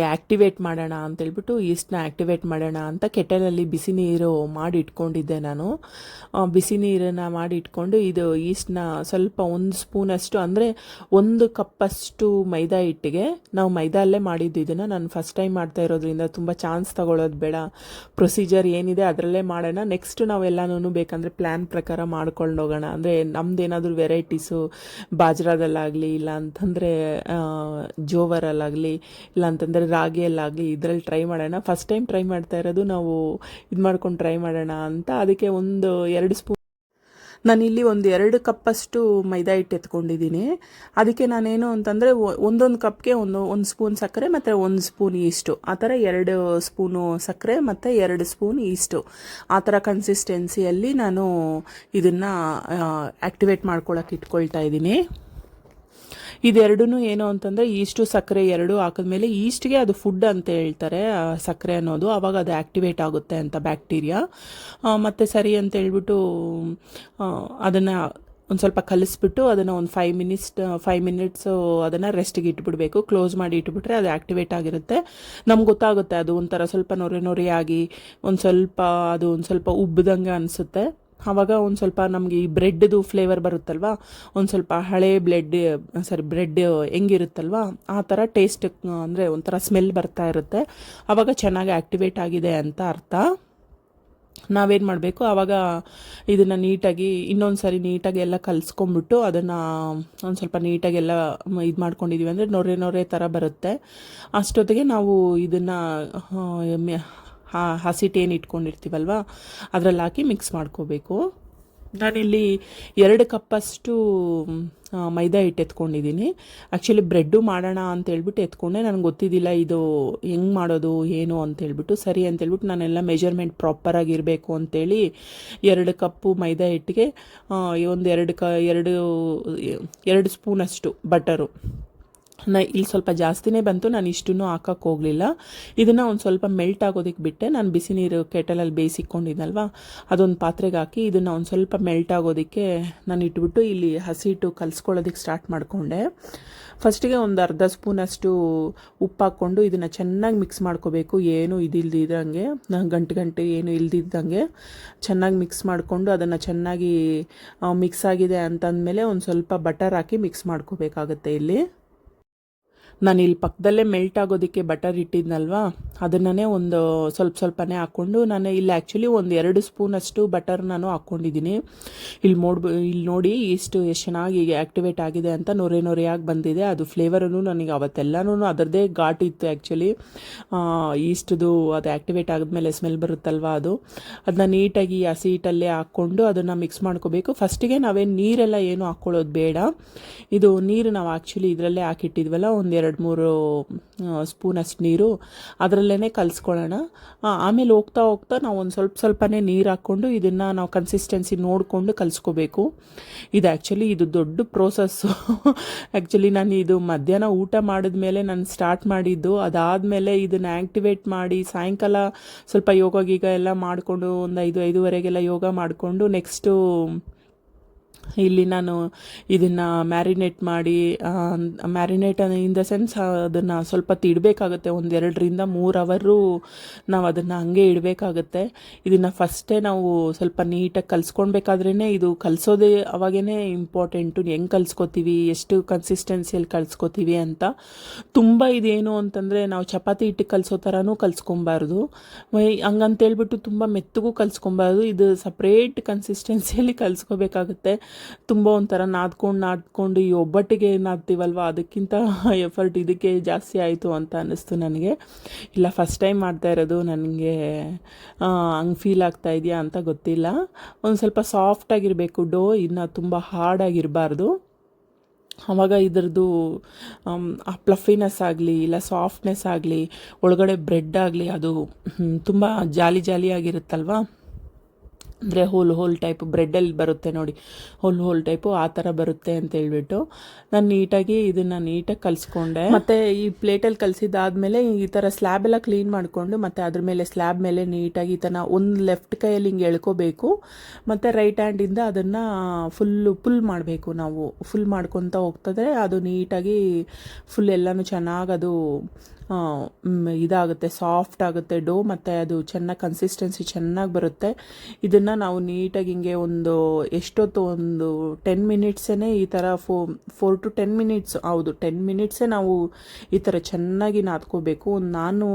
ಆ್ಯಕ್ಟಿವೇಟ್ ಮಾಡೋಣ ಅಂತೇಳ್ಬಿಟ್ಟು ಈಸ್ಟ್ನ ಆ್ಯಕ್ಟಿವೇಟ್ ಮಾಡೋಣ ಅಂತ ಕೆಟಲಲ್ಲಿ ಬಿಸಿ ನೀರು ಮಾಡಿ ಇಟ್ಕೊಂಡಿದ್ದೆ ನಾನು. ಬಿಸಿ ನೀರನ್ನು ಮಾಡಿ ಇಟ್ಕೊಂಡು ಇದು ಈಸ್ಟ್ನ ಸ್ವಲ್ಪ ಒಂದು ಸ್ಪೂನಷ್ಟು, ಅಂದರೆ 1 ಕಪ್ಪಷ್ಟು ಮೈದಾ ಹಿಟ್ಟಿಗೆ, ನಾವು ಮೈದಾ ಅಲ್ಲೇ ಮಾಡಿದ್ದು ಇದನ್ನು. ನಾನು ಫಸ್ಟ್ ಟೈಮ್ ಮಾಡ್ತಾ ಇರೋದ್ರಿಂದ ತುಂಬ ಚಾನ್ಸ್ ತಗೊಳ್ಳೋದು ಬೇಡ, ಪ್ರೊಸೀಜರ್ ಏನಿದೆ ಅದರಲ್ಲೇ ಮಾಡೋಣ. ನೆಕ್ಸ್ಟ್ ನಾವೆಲ್ಲನೂ ಬೇಕಂದರೆ ಪ್ಲ್ಯಾನ್ ಪ್ರಕಾರ ಮಾಡ್ಕೊಂಡು ಹೋಗೋಣ. ಅಂದರೆ ನಮ್ಮದೇನಾದರೂ ವೆರೈಟೀಸು ಬಾಜ್ರಾದಲ್ಲಾಗಲಿ, ಇಲ್ಲ ಅಂತಂದರೆ ಜೋವರಲ್ಲಾಗಲಿ, ಇಲ್ಲ ಅಂತಂದರೆ ರಾಗಿಯಲ್ಲಾಗಲಿ ಇದರಲ್ಲಿ ಟ್ರೈ ಮಾಡೋಣ. ಫಸ್ಟ್ ಟೈಮ್ ಟ್ರೈ ಮಾಡ್ತಾ ಇರೋದು ನಾವು, ಇದು ಮಾಡ್ಕೊಂಡು ಟ್ರೈ ಮಾಡೋಣ ಅಂತ. ಅದಕ್ಕೆ 2 ಸ್ಪೂನ್, ನಾನಿಲ್ಲಿ 2 ಕಪ್ಪಷ್ಟು ಮೈದಾ ಹಿಟ್ಟು ಎತ್ಕೊಂಡಿದ್ದೀನಿ. ಅದಕ್ಕೆ ನಾನೇನು ಅಂತಂದರೆ ಒಂದೊಂದು ಕಪ್ಗೆ ಒಂದು ಸ್ಪೂನ್ ಸಕ್ಕರೆ ಮತ್ತು 1 ಸ್ಪೂನ್ ಈಸ್ಟು, ಆ ಥರ 2 ಸ್ಪೂನು ಸಕ್ಕರೆ ಮತ್ತು 2 ಸ್ಪೂನ್ ಈಸ್ಟು, ಆ ಥರ ಕನ್ಸಿಸ್ಟೆನ್ಸಿಯಲ್ಲಿ ನಾನು ಇದನ್ನು ಆ್ಯಕ್ಟಿವೇಟ್ ಮಾಡ್ಕೊಳ್ಳೋಕೆ ಇಟ್ಕೊಳ್ತಾ ಇದ್ದೀನಿ. ಇದೆರಡೂ ಏನು ಅಂತಂದರೆ ಈಸ್ಟು ಸಕ್ಕರೆ 2 ಹಾಕಿದ್ಮೇಲೆ, ಈಸ್ಟ್ಗೆ ಅದು ಫುಡ್ ಅಂತ ಹೇಳ್ತಾರೆ ಸಕ್ಕರೆ ಅನ್ನೋದು, ಆವಾಗ ಅದು ಆ್ಯಕ್ಟಿವೇಟ್ ಆಗುತ್ತೆ ಅಂತ ಬ್ಯಾಕ್ಟೀರಿಯಾ. ಮತ್ತು ಸರಿ ಅಂತ ಹೇಳ್ಬಿಟ್ಟು ಅದನ್ನು ಒಂದು ಸ್ವಲ್ಪ ಕಲಿಸ್ಬಿಟ್ಟು ಅದನ್ನು ಒಂದು 5 ಮಿನಿಟ್ಸು ಅದನ್ನು ರೆಸ್ಟಿಗೆ ಇಟ್ಬಿಡಬೇಕು. ಕ್ಲೋಸ್ ಮಾಡಿ ಇಟ್ಬಿಟ್ರೆ ಅದು ಆ್ಯಕ್ಟಿವೇಟ್ ಆಗಿರುತ್ತೆ. ನಮ್ಗೆ ಗೊತ್ತಾಗುತ್ತೆ, ಅದು ಒಂಥರ ಸ್ವಲ್ಪ ನೊರೆ ಒಂದು ಸ್ವಲ್ಪ ಉಬ್ಬಿದಂಗೆ ಅನಿಸುತ್ತೆ. ಆವಾಗ ಒಂದು ಸ್ವಲ್ಪ ನಮಗೆ ಈ ಬ್ರೆಡ್ದು ಫ್ಲೇವರ್ ಬರುತ್ತಲ್ವ, ಒಂದು ಸ್ವಲ್ಪ ಹಳೆ ಬ್ರೆಡ್ ಹೆಂಗಿರುತ್ತಲ್ವ ಆ ಥರ ಟೇಸ್ಟ್, ಅಂದರೆ ಒಂಥರ ಸ್ಮೆಲ್ ಬರ್ತಾ ಇರುತ್ತೆ. ಆವಾಗ ಚೆನ್ನಾಗಿ ಆ್ಯಕ್ಟಿವೇಟ್ ಆಗಿದೆ ಅಂತ ಅರ್ಥ. ನಾವೇನು ಮಾಡಬೇಕು ಆವಾಗ, ಇದನ್ನು ಇನ್ನೊಂದು ಸರಿ ನೀಟಾಗಿ ಎಲ್ಲ ಕಲಿಸ್ಕೊಂಬಿಟ್ಟು ಅದನ್ನು ಒಂದು ಸ್ವಲ್ಪ ನೀಟಾಗೆಲ್ಲ ಇದು ಮಾಡ್ಕೊಂಡಿದ್ದೀವಿ ಅಂದರೆ ನೊರೆ ಥರ ಬರುತ್ತೆ. ಅಷ್ಟೊತ್ತಿಗೆ ನಾವು ಇದನ್ನು ಹಸಿಟ್ಟೇನು ಇಟ್ಕೊಂಡಿರ್ತೀವಲ್ವ ಅದರಲ್ಲಿ ಹಾಕಿ ಮಿಕ್ಸ್ ಮಾಡ್ಕೋಬೇಕು. ನಾನಿಲ್ಲಿ 2 ಕಪ್ಪಷ್ಟು ಮೈದಾ ಹಿಟ್ಟು ಎತ್ಕೊಂಡಿದ್ದೀನಿ. ಆ್ಯಕ್ಚುಲಿ ಬ್ರೆಡ್ಡು ಮಾಡೋಣ ಅಂತೇಳ್ಬಿಟ್ಟು ಎತ್ಕೊಂಡೆ, ನನಗೆ ಗೊತ್ತಿದ್ದಿಲ್ಲ ಇದು ಹೆಂಗೆ ಮಾಡೋದು ಏನು ಅಂತೇಳ್ಬಿಟ್ಟು. ಸರಿ ಅಂತೇಳ್ಬಿಟ್ಟು ನಾನೆಲ್ಲ ಮೆಜರ್ಮೆಂಟ್ ಪ್ರಾಪರಾಗಿರಬೇಕು ಅಂತೇಳಿ 2 ಕಪ್ಪು ಮೈದಾ ಹಿಟ್ಟಿಗೆ ಒಂದು 2 ಸ್ಪೂನಷ್ಟು ಬಟರು, ಇಲ್ಲಿ ಸ್ವಲ್ಪ ಜಾಸ್ತಿನೇ ಬಂತು, ನಾನು ಇಷ್ಟನ್ನು ಹಾಕೋಕ್ಕೆ ಹೋಗಲಿಲ್ಲ. ಇದನ್ನು ಒಂದು ಸ್ವಲ್ಪ ಮೆಲ್ಟ್ ಆಗೋದಕ್ಕೆ ಬಿಟ್ಟೆ. ನಾನು ಬಿಸಿ ನೀರು ಕೆಟಲಲ್ಲಿ ಬೇಯಿಸಿಕೊಂಡಿದ್ದಲ್ವ ಅದೊಂದು ಪಾತ್ರೆಗೆ ಹಾಕಿ ಇದನ್ನು ಒಂದು ಸ್ವಲ್ಪ ಮೆಲ್ಟ್ ಆಗೋದಕ್ಕೆ ನಾನು ಇಟ್ಬಿಟ್ಟು ಇಲ್ಲಿ ಹಸಿಟ್ಟು ಕಲಿಸ್ಕೊಳ್ಳೋದಕ್ಕೆ ಸ್ಟಾರ್ಟ್ ಮಾಡಿಕೊಂಡೆ. ಫಸ್ಟಿಗೆ ಒಂದು ಅರ್ಧ ಸ್ಪೂನಷ್ಟು ಉಪ್ಪು ಹಾಕ್ಕೊಂಡು ಇದನ್ನು ಚೆನ್ನಾಗಿ ಮಿಕ್ಸ್ ಮಾಡ್ಕೋಬೇಕು. ಏನು ಇದಿಲ್ದಿದ್ದಂಗೆ, ಗಂಟು ಏನು ಇಲ್ದಿದ್ದಂಗೆ ಚೆನ್ನಾಗಿ ಮಿಕ್ಸ್ ಮಾಡಿಕೊಂಡು ಅದನ್ನು ಚೆನ್ನಾಗಿ ಮಿಕ್ಸ್ ಆಗಿದೆ ಅಂತಂದಮೇಲೆ ಒಂದು ಸ್ವಲ್ಪ ಬಟರ್ ಹಾಕಿ ಮಿಕ್ಸ್ ಮಾಡ್ಕೋಬೇಕಾಗತ್ತೆ. ನಾನು ಇಲ್ಲಿ ಪಕ್ಕದಲ್ಲೇ ಮೆಲ್ಟ್ ಆಗೋದಕ್ಕೆ ಬಟರ್ ಇಟ್ಟಿದ್ನಲ್ವ ಅದನ್ನೇ ಒಂದು ಸ್ವಲ್ಪನೇ ಹಾಕ್ಕೊಂಡು, ನಾನು ಇಲ್ಲಿ ಆ್ಯಕ್ಚುಲಿ ಒಂದು 2 ಸ್ಪೂನಷ್ಟು ಬಟರ್ ನಾನು ಹಾಕ್ಕೊಂಡಿದ್ದೀನಿ. ಇಲ್ಲಿ ನೋಡಿ ಎಷ್ಟು ಚೆನ್ನಾಗಿ ಆ್ಯಕ್ಟಿವೇಟ್ ಆಗಿದೆ ಅಂತ, ನೊರೆಯಾಗಿ ಬಂದಿದೆ. ಅದು ಫ್ಲೇವರೂ ನನಗೆ ಅವತ್ತೆಲ್ಲನೂ ಅದರದ್ದೇ ಘಾಟ್ ಇತ್ತು ಆ್ಯಕ್ಚುಲಿ. ಈಸ್ಟ್ದು ಅದು ಆ್ಯಕ್ಟಿವೇಟ್ ಆದಮೇಲೆ ಸ್ಮೆಲ್ ಬರುತ್ತಲ್ವ ಅದನ್ನ ನೀಟಾಗಿ ಹಸಿ ಹಿಟ್ಟಲ್ಲೇ ಹಾಕ್ಕೊಂಡು ಅದನ್ನು ಮಿಕ್ಸ್ ಮಾಡ್ಕೋಬೇಕು. ಫಸ್ಟಿಗೆ ನಾವೇನು ನೀರೆಲ್ಲ ಏನು ಹಾಕ್ಕೊಳ್ಳೋದು ಬೇಡ. ಇದು ನೀರು ನಾವು ಆ್ಯಕ್ಚುಲಿ ಇದರಲ್ಲೇ ಹಾಕಿಟ್ಟಿದ್ವಲ್ಲ, ಒಂದು 2-3 ಸ್ಪೂನಷ್ಟು ನೀರು ಅದರಲ್ಲೇ ಕಲಿಸ್ಕೊಳ್ಳೋಣ. ಆಮೇಲೆ ಹೋಗ್ತಾ ನಾವು ಒಂದು ಸ್ವಲ್ಪನೇ ನೀರು ಹಾಕ್ಕೊಂಡು ಇದನ್ನು ನಾವು ಕನ್ಸಿಸ್ಟೆನ್ಸಿ ನೋಡಿಕೊಂಡು ಕಲಿಸ್ಕೋಬೇಕು. ಇದು ದೊಡ್ಡ ಪ್ರೋಸೆಸ್ಸು. ಆ್ಯಕ್ಚುಲಿ ನಾನು ಇದು ಮಧ್ಯಾಹ್ನ ಊಟ ಮಾಡಿದ್ಮೇಲೆ ನಾನು ಸ್ಟಾರ್ಟ್ ಮಾಡಿದ್ದು. ಅದಾದಮೇಲೆ ಇದನ್ನು ಆ್ಯಕ್ಟಿವೇಟ್ ಮಾಡಿ ಸಾಯಂಕಾಲ ಸ್ವಲ್ಪ ಯೋಗ ಗೀಗ ಎಲ್ಲ ಮಾಡಿಕೊಂಡು ಒಂದು 5-5:30 ಯೋಗ ಮಾಡಿಕೊಂಡು ನೆಕ್ಸ್ಟು ಇಲ್ಲಿ ನಾನು ಇದನ್ನು ಮ್ಯಾರಿನೇಟ್ ಮಾಡಿ, ಮ್ಯಾರಿನೇಟ್ ಇನ್ ದ ಸೆನ್ಸ್ ಅದನ್ನು ಸ್ವಲ್ಪ ಇಡಬೇಕಾಗುತ್ತೆ. ಒಂದು 2-3 ಅವರು ನಾವು ಅದನ್ನು ಹಂಗೆ ಇಡಬೇಕಾಗುತ್ತೆ. ಇದನ್ನು ಫಸ್ಟೇ ನಾವು ಸ್ವಲ್ಪ ನೀಟಾಗಿ ಕಲಿಸ್ಕೊಳ್ಬೇಕಾದ್ರೇ, ಇದು ಕಲಿಸೋದೇ ಅವಾಗೇ ಇಂಪಾರ್ಟೆಂಟು. ಹೆಂಗೆ ಕಲಿಸ್ಕೊತೀವಿ, ಎಷ್ಟು ಕನ್ಸಿಸ್ಟೆನ್ಸಿಯಲ್ಲಿ ಕಲಿಸ್ಕೊತೀವಿ ಅಂತ. ತುಂಬ ಇದೇನು ಅಂತಂದರೆ ನಾವು ಚಪಾತಿ ಹಿಟ್ಟು ಕಲಿಸೋ ಥರನೂ ಕಲಿಸ್ಕೊಬಾರ್ದು, ಹಂಗಂತೇಳ್ಬಿಟ್ಟು ತುಂಬ ಮೆತ್ತಗೂ ಕಲಿಸ್ಕೊಬಾರ್ದು. ಇದು ಸಪ್ರೇಟ್ ಕನ್ಸಿಸ್ಟೆನ್ಸಿಯಲ್ಲಿ ಕಲಿಸ್ಕೋಬೇಕಾಗುತ್ತೆ. ತುಂಬ ಒಂಥರ ನಾದ್ಕೊಂಡು ಈ ಒಬ್ಬಟ್ಟಿಗೆ ನಾದ್ತೀವಲ್ವ, ಅದಕ್ಕಿಂತ ಎಫರ್ಟ್ ಇದಕ್ಕೆ ಜಾಸ್ತಿ ಆಯಿತು ಅಂತ ಅನ್ನಿಸ್ತು ನನಗೆ. ಇಲ್ಲ, ಫಸ್ಟ್ ಟೈಮ್ ಮಾಡ್ತಾ ಇರೋದು, ನನಗೆ ಹಂಗೆ ಫೀಲ್ ಆಗ್ತಾ ಇದೆಯಾ ಅಂತ ಗೊತ್ತಿಲ್ಲ. ಒಂದು ಸ್ವಲ್ಪ ಸಾಫ್ಟಾಗಿರಬೇಕು ಡೋ, ಇನ್ನು ತುಂಬ ಹಾರ್ಡಾಗಿರಬಾರ್ದು. ಆವಾಗ ಇದರದ್ದು ಆ ಪ್ಲಫಿನೆಸ್ ಆಗಲಿ ಇಲ್ಲ ಸಾಫ್ಟ್ನೆಸ್ ಆಗಲಿ, ಒಳಗಡೆ ಬ್ರೆಡ್ ಆಗಲಿ, ಅದು ತುಂಬ ಜಾಲಿಯಾಗಿರುತ್ತಲ್ವ. ಅಂದರೆ ಹೋಲ್ ಟೈಪ್ ಬ್ರೆಡ್ಡಲ್ಲಿ ಬರುತ್ತೆ ನೋಡಿ, ಹೋಲ್ ಟೈಪು ಆ ಥರ ಬರುತ್ತೆ ಅಂತ ಹೇಳ್ಬಿಟ್ಟು ನಾನು ಇದನ್ನು ನೀಟಾಗಿ ಕಲಿಸ್ಕೊಂಡೆ. ಮತ್ತು ಈ ಪ್ಲೇಟಲ್ಲಿ ಕಲಿಸಿದ್ದಾದಮೇಲೆ ಈ ಥರ ಸ್ಲ್ಯಾಬೆಲ್ಲ ಕ್ಲೀನ್ ಮಾಡಿಕೊಂಡು, ಮತ್ತು ಅದ್ರ ಮೇಲೆ ಸ್ಲ್ಯಾಬ್ ಮೇಲೆ ನೀಟಾಗಿ ಈ ಥರ ಒಂದು ಲೆಫ್ಟ್ ಕೈಯಲ್ಲಿ ಹಿಂಗೆ ಎಳ್ಕೋಬೇಕು, ಮತ್ತು ರೈಟ್ ಹ್ಯಾಂಡಿಂದ ಅದನ್ನು ಫುಲ್ ಮಾಡಬೇಕು. ನಾವು ಫುಲ್ ಮಾಡ್ಕೊತ ಹೋಗ್ತದೆ, ಅದು ನೀಟಾಗಿ ಫುಲ್ ಎಲ್ಲನೂ ಚೆನ್ನಾಗಿ ಅದು ಇದಾಗುತ್ತೆ, ಸಾಫ್ಟ್ ಆಗುತ್ತೆ ಡೋ, ಮತ್ತು ಅದು ಚೆನ್ನಾಗಿ ಕನ್ಸಿಸ್ಟೆನ್ಸಿ ಚೆನ್ನಾಗಿ ಬರುತ್ತೆ. ಇದನ್ನು ನಾವು ನೀಟಾಗಿ ಹಿಂಗೆ ಒಂದು ಎಷ್ಟೊತ್ತು, ಒಂದು 10 ಮಿನಿಟ್ಸೇ ಈ ಥರ 4 to 10 ಮಿನಿಟ್ಸ್, ಹೌದು 10 ಮಿನಿಟ್ಸೇ ನಾವು ಈ ಥರ ಚೆನ್ನಾಗಿ ನಾದ್ಕೋಬೇಕು. ನಾನು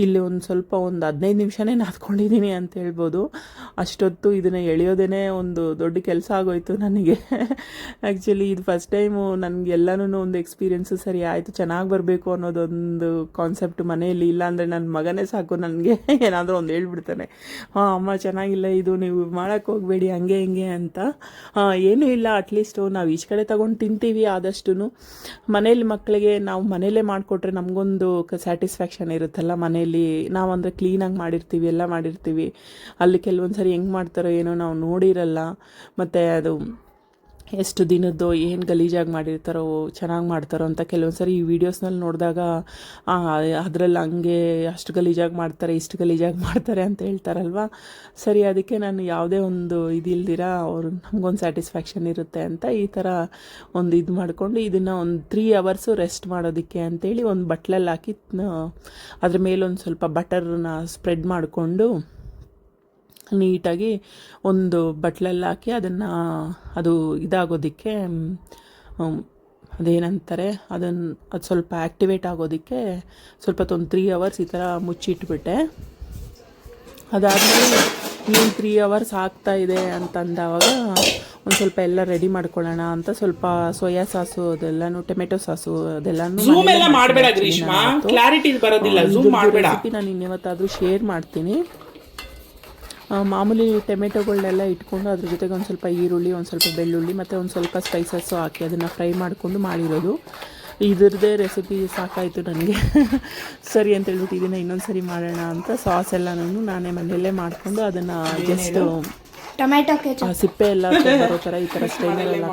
ಇಲ್ಲಿ ಒಂದು 15 ನಿಮಿಷನೇ ನಾದ್ಕೊಂಡಿದ್ದೀನಿ ಅಂತ ಹೇಳ್ಬೋದು. ಅಷ್ಟೊತ್ತು ಇದನ್ನು ಎಳೆಯೋದೇ ಒಂದು ದೊಡ್ಡ ಕೆಲಸ ಆಗೋಯ್ತು ನನಗೆ. ಆ್ಯಕ್ಚುಲಿ ಇದು ಫಸ್ಟ್ ಟೈಮು ನನಗೆಲ್ಲನೂ ಒಂದು ಎಕ್ಸ್ಪೀರಿಯೆನ್ಸು. ಸರಿ ಆಯಿತು, ಚೆನ್ನಾಗಿ ಬರಬೇಕು ಅನ್ನೋದೊಂದು ಕಾನ್ಸೆಪ್ಟ್ ಮನೆಯಲ್ಲಿ. ಇಲ್ಲಾಂದರೆ ನನ್ನ ಮಗನೇ ಸಾಕು, ನನಗೆ ಏನಾದರೂ ಒಂದು ಹೇಳ್ಬಿಡ್ತಾನೆ, ಅಮ್ಮ ಚೆನ್ನಾಗಿಲ್ಲ ಇದು, ನೀವು ಮಾಡೋಕ್ಕೆ ಹೋಗಬೇಡಿ ಹಂಗೆ ಹಿಂಗೆ ಅಂತ. ಏನೂ ಇಲ್ಲ, ಅಟ್ಲೀಸ್ಟು ನಾವು ಈಚೆ ಕಡೆ ತೊಗೊಂಡು ತಿಂತೀವಿ. ಆದಷ್ಟು ಮನೇಲಿ ಮಕ್ಕಳಿಗೆ ನಾವು ಮನೇಲೇ ಮಾಡಿಕೊಟ್ರೆ ನಮಗೊಂದು ಸ್ಯಾಟಿಸ್ಫ್ಯಾಕ್ಷನ್ ಇರುತ್ತಲ್ಲ. ಮನೇಲಿ ನಾವು ಅಂದರೆ ಕ್ಲೀನಾಗಿ ಮಾಡಿರ್ತೀವಿ, ಎಲ್ಲ ಮಾಡಿರ್ತೀವಿ. ಅಲ್ಲಿ ಕೆಲವೊಂದು ಸರಿ ಹೆಂಗೆ ಮಾಡ್ತಾರೋ ಏನೋ ನಾವು ನೋಡಿರಲ್ಲ. ಮತ್ತು ಅದು ಎಷ್ಟು ದಿನದ್ದು ಏನು ಗಲೀಜಾಗಿ ಮಾಡಿರ್ತಾರೋ, ಚೆನ್ನಾಗಿ ಮಾಡ್ತಾರೋ ಅಂತ ಕೆಲವೊಂದು ಸರಿ ಈ ವಿಡಿಯೋಸ್ನಲ್ಲಿ ನೋಡಿದಾಗ ಅದರಲ್ಲಿ ಹಂಗೆ ಅಷ್ಟು ಗಲೀಜಾಗಿ ಮಾಡ್ತಾರೆ, ಇಷ್ಟು ಗಲೀಜಾಗಿ ಮಾಡ್ತಾರೆ ಅಂತ ಹೇಳ್ತಾರಲ್ವ. ಸರಿ, ಅದಕ್ಕೆ ನಾನು ಯಾವುದೇ ಒಂದು ಇದಿಲ್ದಿರ ಅವರು ನಮಗೊಂದು ಸ್ಯಾಟಿಸ್ಫ್ಯಾಕ್ಷನ್ ಇರುತ್ತೆ ಅಂತ ಈ ಥರ ಒಂದು ಇದು ಮಾಡಿಕೊಂಡು ಇದನ್ನು ಒಂದು 3 ಅವರ್ಸು ರೆಸ್ಟ್ ಮಾಡೋದಕ್ಕೆ ಅಂತೇಳಿ ಒಂದು ಬಟ್ಲಲ್ಲಿ ಹಾಕಿ ಅದ್ರ ಮೇಲೊಂದು ಸ್ವಲ್ಪ ಬಟರ್ನ ಸ್ಪ್ರೆಡ್ ಮಾಡಿಕೊಂಡು ನೀಟಾಗಿ ಒಂದು ಬಟ್ಲಲ್ಲಿ ಹಾಕಿ ಅದನ್ನು ಅದು ಇದಾಗೋದಕ್ಕೆ ಅದೇನಂತಾರೆ ಅದು ಸ್ವಲ್ಪ ಆ್ಯಕ್ಟಿವೇಟ್ ಆಗೋದಕ್ಕೆ ಸ್ವಲ್ಪ ಒಂದು 3 ಅವರ್ಸ್ ಈ ಥರ ಮುಚ್ಚಿಟ್ಬಿಟ್ಟೆ. ಅದಾದಮೇಲೆ ನೀನು 3 ಅವರ್ಸ್ ಆಗ್ತಾಯಿದೆ ಅಂತಂದವಾಗ ಒಂದು ಸ್ವಲ್ಪ ಎಲ್ಲ ರೆಡಿ ಮಾಡ್ಕೊಳ್ಳೋಣ ಅಂತ ಸ್ವಲ್ಪ ಸೋಯಾ ಸಾಸು ಅದೆಲ್ಲನೂ, ಟೊಮೆಟೊ ಸಾಸು ಅದೆಲ್ಲನೂ ರೆಸಿಪಿ ನಾನು ಇನ್ನಿವತ್ತಾದರೂ ಶೇರ್ ಮಾಡ್ತೀನಿ. ಮಾಮೂಲಿ ಟೊಮೆಟೊಗಳನ್ನೆಲ್ಲ ಇಟ್ಕೊಂಡು ಅದ್ರ ಜೊತೆಗೆ ಒಂದು ಸ್ವಲ್ಪ ಈರುಳ್ಳಿ, ಒಂದು ಸ್ವಲ್ಪ ಬೆಳ್ಳುಳ್ಳಿ ಮತ್ತು ಒಂದು ಸ್ವಲ್ಪ ಸ್ಪೈಸಸ್ಸು ಹಾಕಿ ಅದನ್ನು ಫ್ರೈ ಮಾಡಿಕೊಂಡು ಮಾಡಿರೋದು. ಇದ್ರದ್ದೇ ರೆಸಿಪಿ ಸಾಕಾಯಿತು ನನಗೆ. ಸರಿ ಅಂತ ಹೇಳ್ಬಿಟ್ಟು ಇದನ್ನು ಇನ್ನೊಂದು ಸರಿ ಮಾಡೋಣ ಅಂತ ಸಾಸ್ ಎಲ್ಲನೂ ನಾನೇ ಮನೆಯಲ್ಲೇ ಮಾಡಿಕೊಂಡು ಅದನ್ನು ಜಸ್ಟ್ ಟೊಮೆಟೊ ಸಿಪ್ಪೆ ಎಲ್ಲ ಬರೋ ಥರ ಈ ಥರ ಸ್ಟೈನಲ್ಲೆಲ್ಲ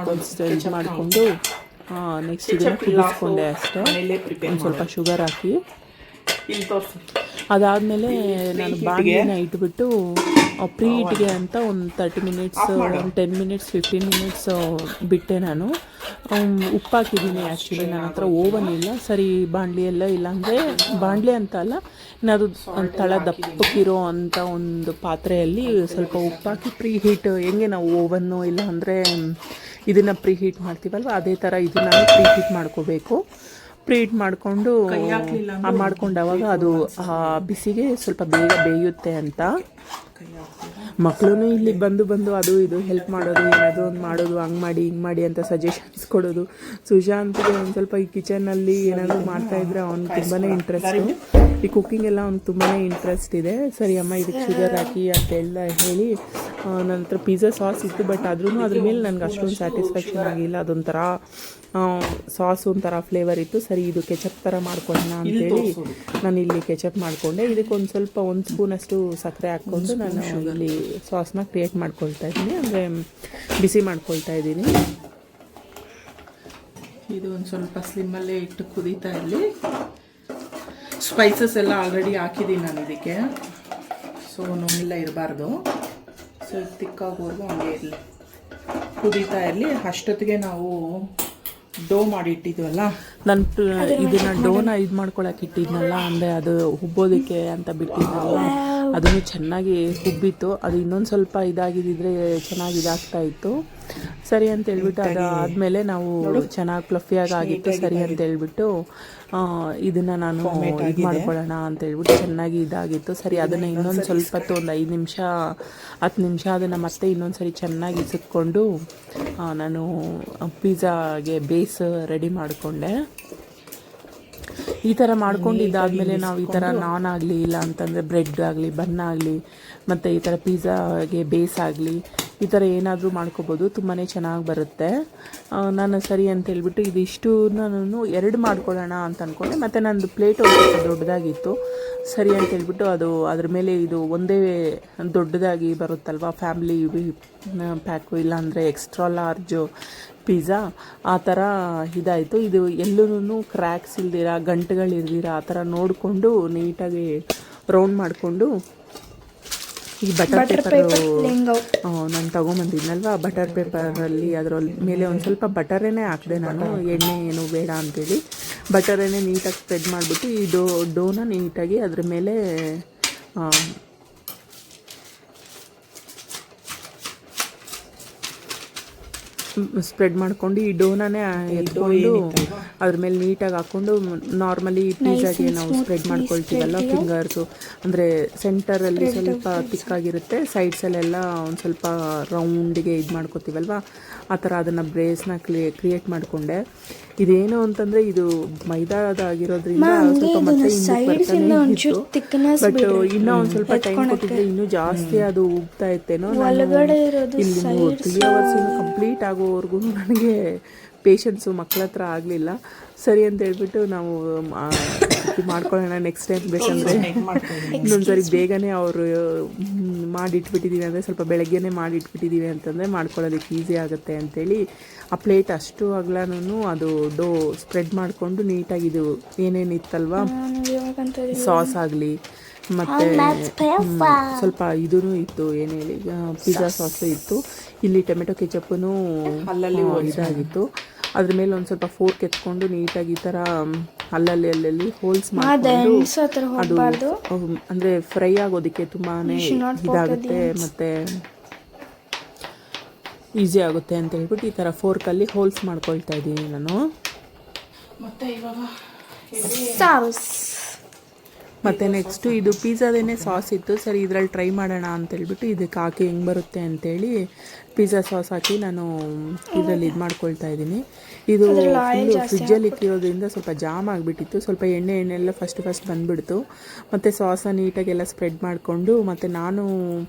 ಇದು ಮಾಡಿಕೊಂಡು ನೆಕ್ಸ್ಟ್ ಇದನ್ನು ಕುದಿಸ್ಕೊಂಡೆ ಅಷ್ಟೇ, ಒಂದು ಸ್ವಲ್ಪ ಶುಗರ್ ಹಾಕಿ. ಅದಾದಮೇಲೆ ನಾನು ಬಾಣಲಿನ ಇಟ್ಬಿಟ್ಟು ಪ್ರೀ ಹೀಟ್ಗೆ ಅಂತ ಒಂದು 30 ಮಿನಿಟ್ಸ್, ಒಂದು 10 ಮಿನಿಟ್ಸ್ 15 ಮಿನಿಟ್ಸ್ ಬಿಟ್ಟೆ. ನಾನು ಉಪ್ಪು ಹಾಕಿದ್ದೀನಿ. ಆ್ಯಕ್ಚುಲಿ ನನ್ನ ಹತ್ರ ಓವನ್ ಇಲ್ಲ, ಸರಿ ಬಾಣಲಿ ಎಲ್ಲ ಇಲ್ಲಾಂದರೆ ಬಾಣಲಿ ಅಂತ ಅಲ್ಲ, ಇನ್ನದು ತಳ ದಪ್ಪಕ್ಕಿರೋ ಅಂಥ ಒಂದು ಪಾತ್ರೆಯಲ್ಲಿ ಸ್ವಲ್ಪ ಉಪ್ಪು ಹಾಕಿ ಪ್ರೀ ಹೀಟ್, ಹೆಂಗೆ ನಾವು ಓವನ್ನು ಇಲ್ಲ ಅಂದರೆ ಇದನ್ನು ಪ್ರೀ ಹೀಟ್ ಮಾಡ್ತೀವಲ್ವ ಅದೇ ಥರ ಇದನ್ನು ಪ್ರೀ ಹೀಟ್ ಮಾಡ್ಕೋಬೇಕು. ಪ್ರೀಟ್ ಮಾಡಿಕೊಂಡು ಮಾಡ್ಕೊಂಡಾಗ ಅದು ಬಿಸಿಗೆ ಸ್ವಲ್ಪ ಬೇಗ ಬೇಯುತ್ತೆ ಅಂತ. ಮಕ್ಕಳು ಇಲ್ಲಿ ಬಂದು ಅದು ಇದು ಹೆಲ್ಪ್ ಮಾಡೋದು, ಏನಾದರೂ ಒಂದು ಮಾಡೋದು, ಹಂಗೆ ಮಾಡಿ ಹಿಂಗೆ ಮಾಡಿ ಅಂತ ಸಜೆಷನ್ಸ್ ಕೊಡೋದು. ಸುಶಾಂತ್ಗೆ ಒಂದು ಸ್ವಲ್ಪ ಈ ಕಿಚನಲ್ಲಿ ಏನಾದರೂ ಮಾಡ್ತಾಯಿದ್ರೆ ಅವ್ನಿಗೆ ತುಂಬಾ ಇಂಟ್ರೆಸ್ಟು, ಈ ಕುಕ್ಕಿಂಗ್ ಎಲ್ಲ ಅವ್ನಿಗೆ ತುಂಬಾ ಇಂಟ್ರೆಸ್ಟ್ ಇದೆ. ಸರಿ ಅಮ್ಮ ಇದಕ್ಕೆ ಶುಗರ್ ಹಾಕಿ ಅಂತೆಲ್ಲ ಹೇಳಿ ನನ್ನ ಹತ್ರ ಪಿಜ್ಜಾ ಸಾಸ್ ಇತ್ತು, ಬಟ್ ಆದ್ರೂ ಅದ್ರ ಮೇಲೆ ನನಗೆ ಅಷ್ಟೊಂದು ಸ್ಯಾಟಿಸ್ಫ್ಯಾಕ್ಷನ್ ಆಗಿಲ್ಲ. ಅದೊಂಥರ ಸಾಸ್ ಒಂಥರ ಫ್ಲೇವರ್ ಇತ್ತು. ಸರಿ ಇದು ಕೆಚಪ್ ಥರ ಮಾಡ್ಕೊಳ್ಳೋಣ ಅಂತೇಳಿ ನಾನು ಇಲ್ಲಿ ಕೆಚಪ್ ಮಾಡಿಕೊಂಡೆ. ಇದಕ್ಕೊಂದು ಸ್ವಲ್ಪ 1 ಸ್ಪೂನಷ್ಟು ಸಕ್ಕರೆ ಹಾಕ್ಕೊಂಡು ನಾನು ಇಲ್ಲಿ ಸಾಸ್ನ ಕ್ರಿಯೇಟ್ ಮಾಡ್ಕೊಳ್ತಾ ಇದ್ದೀನಿ, ಅಂದರೆ ಬಿಸಿ ಮಾಡ್ಕೊಳ್ತಾ ಇದ್ದೀನಿ. ಇದು ಒಂದು ಸ್ವಲ್ಪ ಸ್ಲಿಮ್ಮಲ್ಲೇ ಇಟ್ಟು ಕುದೀತಾ ಇಲ್ಲಿ. ಸ್ಪೈಸಸ್ ಎಲ್ಲ ಆಲ್ರೆಡಿ ಹಾಕಿದ್ದೀನಿ ನಾನು ಇದಕ್ಕೆ, ಸೊ ನುಣ್ಣೆಲ್ಲ ಇರಬಾರ್ದು, ಸೊ ತಿಕ್ಕಾಗೋರ್ಗು ಹಂಗೆ ಇರಲಿ. ಕುದೀತಾ ಇರಲಿ. ಅಷ್ಟೊತ್ತಿಗೆ ನಾವು ಡೋ ಮಾಡಿಟ್ಟಿದ್ವಲ್ಲ, ಇದನ್ನ ಡೋನ ಇದು ಮಾಡ್ಕೊಳಕ್ಕೆ ಇಟ್ಟಿದ್ನಲ್ಲ, ಅಂದರೆ ಅದು ಹುಬ್ಬೋದಕ್ಕೆ ಅಂತ ಬಿಟ್ಟಿದ್ನಲ್ಲ, ಅದನ್ನು ಚೆನ್ನಾಗಿ ಹುಬ್ಬಿತ್ತು. ಅದು ಇನ್ನೊಂದು ಸ್ವಲ್ಪ ಇದಾಗಿದ್ದಿದ್ರೆ ಚೆನ್ನಾಗಿ ಇದಾಗ್ತಾ ಇತ್ತು. ಸರಿ ಅಂತ ಹೇಳ್ಬಿಟ್ಟು ಅದು ಆದಮೇಲೆ ನಾವು ಚೆನ್ನಾಗಿ ಫ್ಲಫಿಯಾಗಿ ಆಗಿತ್ತು. ಸರಿ ಅಂತ ಹೇಳ್ಬಿಟ್ಟು ಇದನ್ನು ನಾನು ಇದು ಮಾಡ್ಕೊಳ್ಳೋಣ ಅಂತ ಹೇಳ್ಬಿಟ್ಟು ಚೆನ್ನಾಗಿ ಇದಾಗಿತ್ತು. ಸರಿ, ಅದನ್ನು ಇನ್ನೊಂದು ಸ್ವಲ್ಪ ಹೊತ್ತು, ಒಂದು 5 ನಿಮಿಷ 10 ನಿಮಿಷ ಅದನ್ನು ಮತ್ತೆ ಇನ್ನೊಂದು ಸರಿ ಚೆನ್ನಾಗಿ ಇಸಿಕೊಂಡು ನಾನು ಪಿಜ್ಜಾಗೆ ಬೇಸ್ ರೆಡಿ ಮಾಡಿಕೊಂಡೆ. ಈ ಥರ ಮಾಡ್ಕೊಂಡಿದ್ದಾದಮೇಲೆ ನಾವು ಈ ಥರ ನಾನ್ ಆಗಲಿ, ಇಲ್ಲ ಅಂತಂದರೆ ಬ್ರೆಡ್ ಆಗಲಿ, ಬನ್ ಆಗಲಿ, ಮತ್ತು ಈ ಥರ ಪಿಜ್ಜಾಗೆ ಬೇಸ್ ಆಗಲಿ, ಈ ಥರ ಏನಾದರೂ ಮಾಡ್ಕೋಬೋದು. ತುಂಬಾ ಚೆನ್ನಾಗಿ ಬರುತ್ತೆ. ನಾನು ಸರಿ ಅಂತ ಹೇಳ್ಬಿಟ್ಟು ಇದಿಷ್ಟು ನಾನು 2 ಮಾಡ್ಕೊಳ್ಳೋಣ ಅಂತ ಅಂದ್ಕೊಂಡೆ. ಮತ್ತು ನಂದು ಪ್ಲೇಟ್ ಒಂದು ದೊಡ್ಡದಾಗಿತ್ತು. ಸರಿ ಅಂತ ಹೇಳ್ಬಿಟ್ಟು ಅದ್ರ ಮೇಲೆ ಇದು ಒಂದೇ ದೊಡ್ಡದಾಗಿ ಬರುತ್ತಲ್ವ, ಫ್ಯಾಮ್ಲಿ ಪ್ಯಾಕು, ಇಲ್ಲಾಂದರೆ ಎಕ್ಸ್ಟ್ರಾ ಲಾರ್ಜು ಪಿಜ್ಜಾ, ಆ ಥರ ಇದಾಯಿತು. ಇದು ಎಲ್ಲೂ ಕ್ರ್ಯಾಕ್ಸ್ ಇಲ್ದಿರ, ಗಂಟುಗಳಿಲ್ದಿರ ಆ ಥರ ನೋಡಿಕೊಂಡು ನೀಟಾಗಿ ರೌಂಡ್ ಮಾಡಿಕೊಂಡು ಈ ಬಟರ್ ಪೇಪರು ನಾನು ತೊಗೊಂಬಂದಿದ್ನಲ್ವ, ಬಟರ್ ಪೇಪರಲ್ಲಿ ಅದರ ಮೇಲೆ ಒಂದು ಸ್ವಲ್ಪ ಬಟರೇನೇ ಹಾಕಿದೆ ನಾನು, ಎಣ್ಣೆ ಏನು ಬೇಡ ಅಂತೇಳಿ. ಬಟರೇನೇ ನೀಟಾಗಿ ಸ್ಪ್ರೆಡ್ ಮಾಡಿಬಿಟ್ಟು ಈ ಡೋನ ನೀಟಾಗಿ ಅದ್ರ ಮೇಲೆ ಸ್ಪ್ರೆಡ್ ಮಾಡ್ಕೊಂಡು ಈ ಡೋನೇ ಎತ್ಕೊಂಡು ಅದ್ರ ಮೇಲೆ ನೀಟಾಗಿ ಹಾಕ್ಕೊಂಡು, ನಾರ್ಮಲಿ ಪಿಜ್ಜಾಗೆ ನಾವು ಸ್ಪ್ರೆಡ್ ಮಾಡ್ಕೊಳ್ತೀವಲ್ಲ ಫಿಂಗರ್ಸು, ಅಂದರೆ ಸೆಂಟರಲ್ಲಿ ಸ್ವಲ್ಪ ತಿಕ್ಕಾಗಿರುತ್ತೆ, ಸೈಡ್ಸಲ್ಲೆಲ್ಲ ಒಂದು ಸ್ವಲ್ಪ ರೌಂಡಿಗೆ ಇದು ಮಾಡ್ಕೊತೀವಲ್ವ, ಆ ಥರ ಅದನ್ನು ಬ್ರೇಸ್ನ ಕ್ರಿಯೇಟ್ ಮಾಡಿಕೊಂಡೆ. ಇದೇನು ಅಂತಂದರೆ ಇದು ಮೈದಾದಾಗಿರೋದ್ರಿಂದ ಸ್ವಲ್ಪ ಮತ್ತೆ ಬಟ್ ಇನ್ನೂ ಒಂದು ಸ್ವಲ್ಪ ಟೈಮ್ ಕೊಟ್ಟಿದ್ರೆ ಇನ್ನೂ ಜಾಸ್ತಿ ಅದು ಉಗ್ತಾ ಇತ್ತೇನೋ. ಇಲ್ಲಿ 3 hours ಕಂಪ್ಲೀಟ್ ಆಗೋವರೆಗೂ ನನಗೆ ಪೇಷನ್ಸು ಮಕ್ಕಳ ಹತ್ರ ಆಗಲಿಲ್ಲ. ಸರಿ ಅಂತ ಹೇಳ್ಬಿಟ್ಟು ನಾವು ಮಾಡ್ಕೊಳ್ಳೋಣ ನೆಕ್ಸ್ಟ್ ಟೈಮ್ ಬೇಕಂದರೆ ಇನ್ನೊಂದು ಸರಿ ಬೇಗನೆ ಅವರು ಮಾಡಿಟ್ಬಿಟ್ಟಿದ್ದೀವಿ, ಅಂದರೆ ಸ್ವಲ್ಪ ಬೆಳಗ್ಗೆನೇ ಮಾಡಿಟ್ಬಿಟ್ಟಿದ್ದೀವಿ ಅಂತಂದರೆ ಮಾಡ್ಕೊಳ್ಳೋದಕ್ಕೆ ಈಸಿ ಆಗುತ್ತೆ ಅಂಥೇಳಿ ಆ ಪ್ಲೇಟ್ ಅಷ್ಟು ಅಗಲನೂ ಅದು ಡೋ ಸ್ಪ್ರೆಡ್ ಮಾಡಿಕೊಂಡು ನೀಟಾಗಿ ಇದು ಏನೇನಿತ್ತಲ್ವ, ಸಾಸ್ ಆಗಲಿ ಮತ್ತು ಸ್ವಲ್ಪ ಇದೂ ಇತ್ತು, ಏನು ಹೇಳಿ, ಪಿಜ್ಜಾ ಸಾಸು ಇತ್ತು, ಇಲ್ಲಿ ಟೊಮೆಟೊ ಕೆಚಪ್ಪೂ ಅಲ್ಲಲ್ಲಿ ಇದಾಗಿತ್ತು. ಅದ್ರ ಮೇಲೆ ಒಂದು ಸ್ವಲ್ಪ ಫೋರ್ಕ್ ಎತ್ಕೊಂಡು ನೀಟಾಗಿ ಈ ಥರ ಅಲ್ಲಲ್ಲಿ ಹೋಲ್ಸ್ ಮಾಡಿಕೊಂಡು ಅದು ಅಂದರೆ ಫ್ರೈ ಆಗೋದಕ್ಕೆ ತುಂಬಾ ಇದಾಗುತ್ತೆ ಮತ್ತು ಈಸಿ ಆಗುತ್ತೆ ಅಂತ ಹೇಳ್ಬಿಟ್ಟು ಈ ಥರ ಫೋರ್ಕಲ್ಲಿ ಹೋಲ್ಸ್ ಮಾಡ್ಕೊಳ್ತಾ ಇದ್ದೀನಿ ನಾನು. ಮತ್ತು ಇವಾಗ ಮತ್ತು ನೆಕ್ಸ್ಟು ಇದು ಪಿಜ್ಜಾದೇನೆ ಸಾಸ್ ಇತ್ತು. ಸರಿ, ಇದರಲ್ಲಿ ಟ್ರೈ ಮಾಡೋಣ ಅಂತೇಳ್ಬಿಟ್ಟು ಇದಕ್ಕೆ ಹಾಕಿ ಹೆಂಗೆ ಬರುತ್ತೆ ಅಂತೇಳಿ ಪಿಜ್ಜಾ ಸಾಸ್ ಹಾಕಿ ನಾನು ಇದರಲ್ಲಿ ಇದು ಮಾಡ್ಕೊಳ್ತಾ ಇದ್ದೀನಿ. ಇದು ಫುಲ್ಲು ಫ್ರಿಜ್ಜಲ್ಲಿ ಇಟ್ಟಿರೋದ್ರಿಂದ ಸ್ವಲ್ಪ ಜಾಮ್ ಆಗಿಬಿಟ್ಟಿತ್ತು, ಸ್ವಲ್ಪ ಎಣ್ಣೆಲ್ಲ ಫಸ್ಟ್ ಬಂದುಬಿಡ್ತು. ಮತ್ತು ಸಾಸನ್ನ ನೀಟಾಗೆಲ್ಲ ಸ್ಪ್ರೆಡ್ ಮಾಡಿಕೊಂಡು, ಮತ್ತು ನಾನು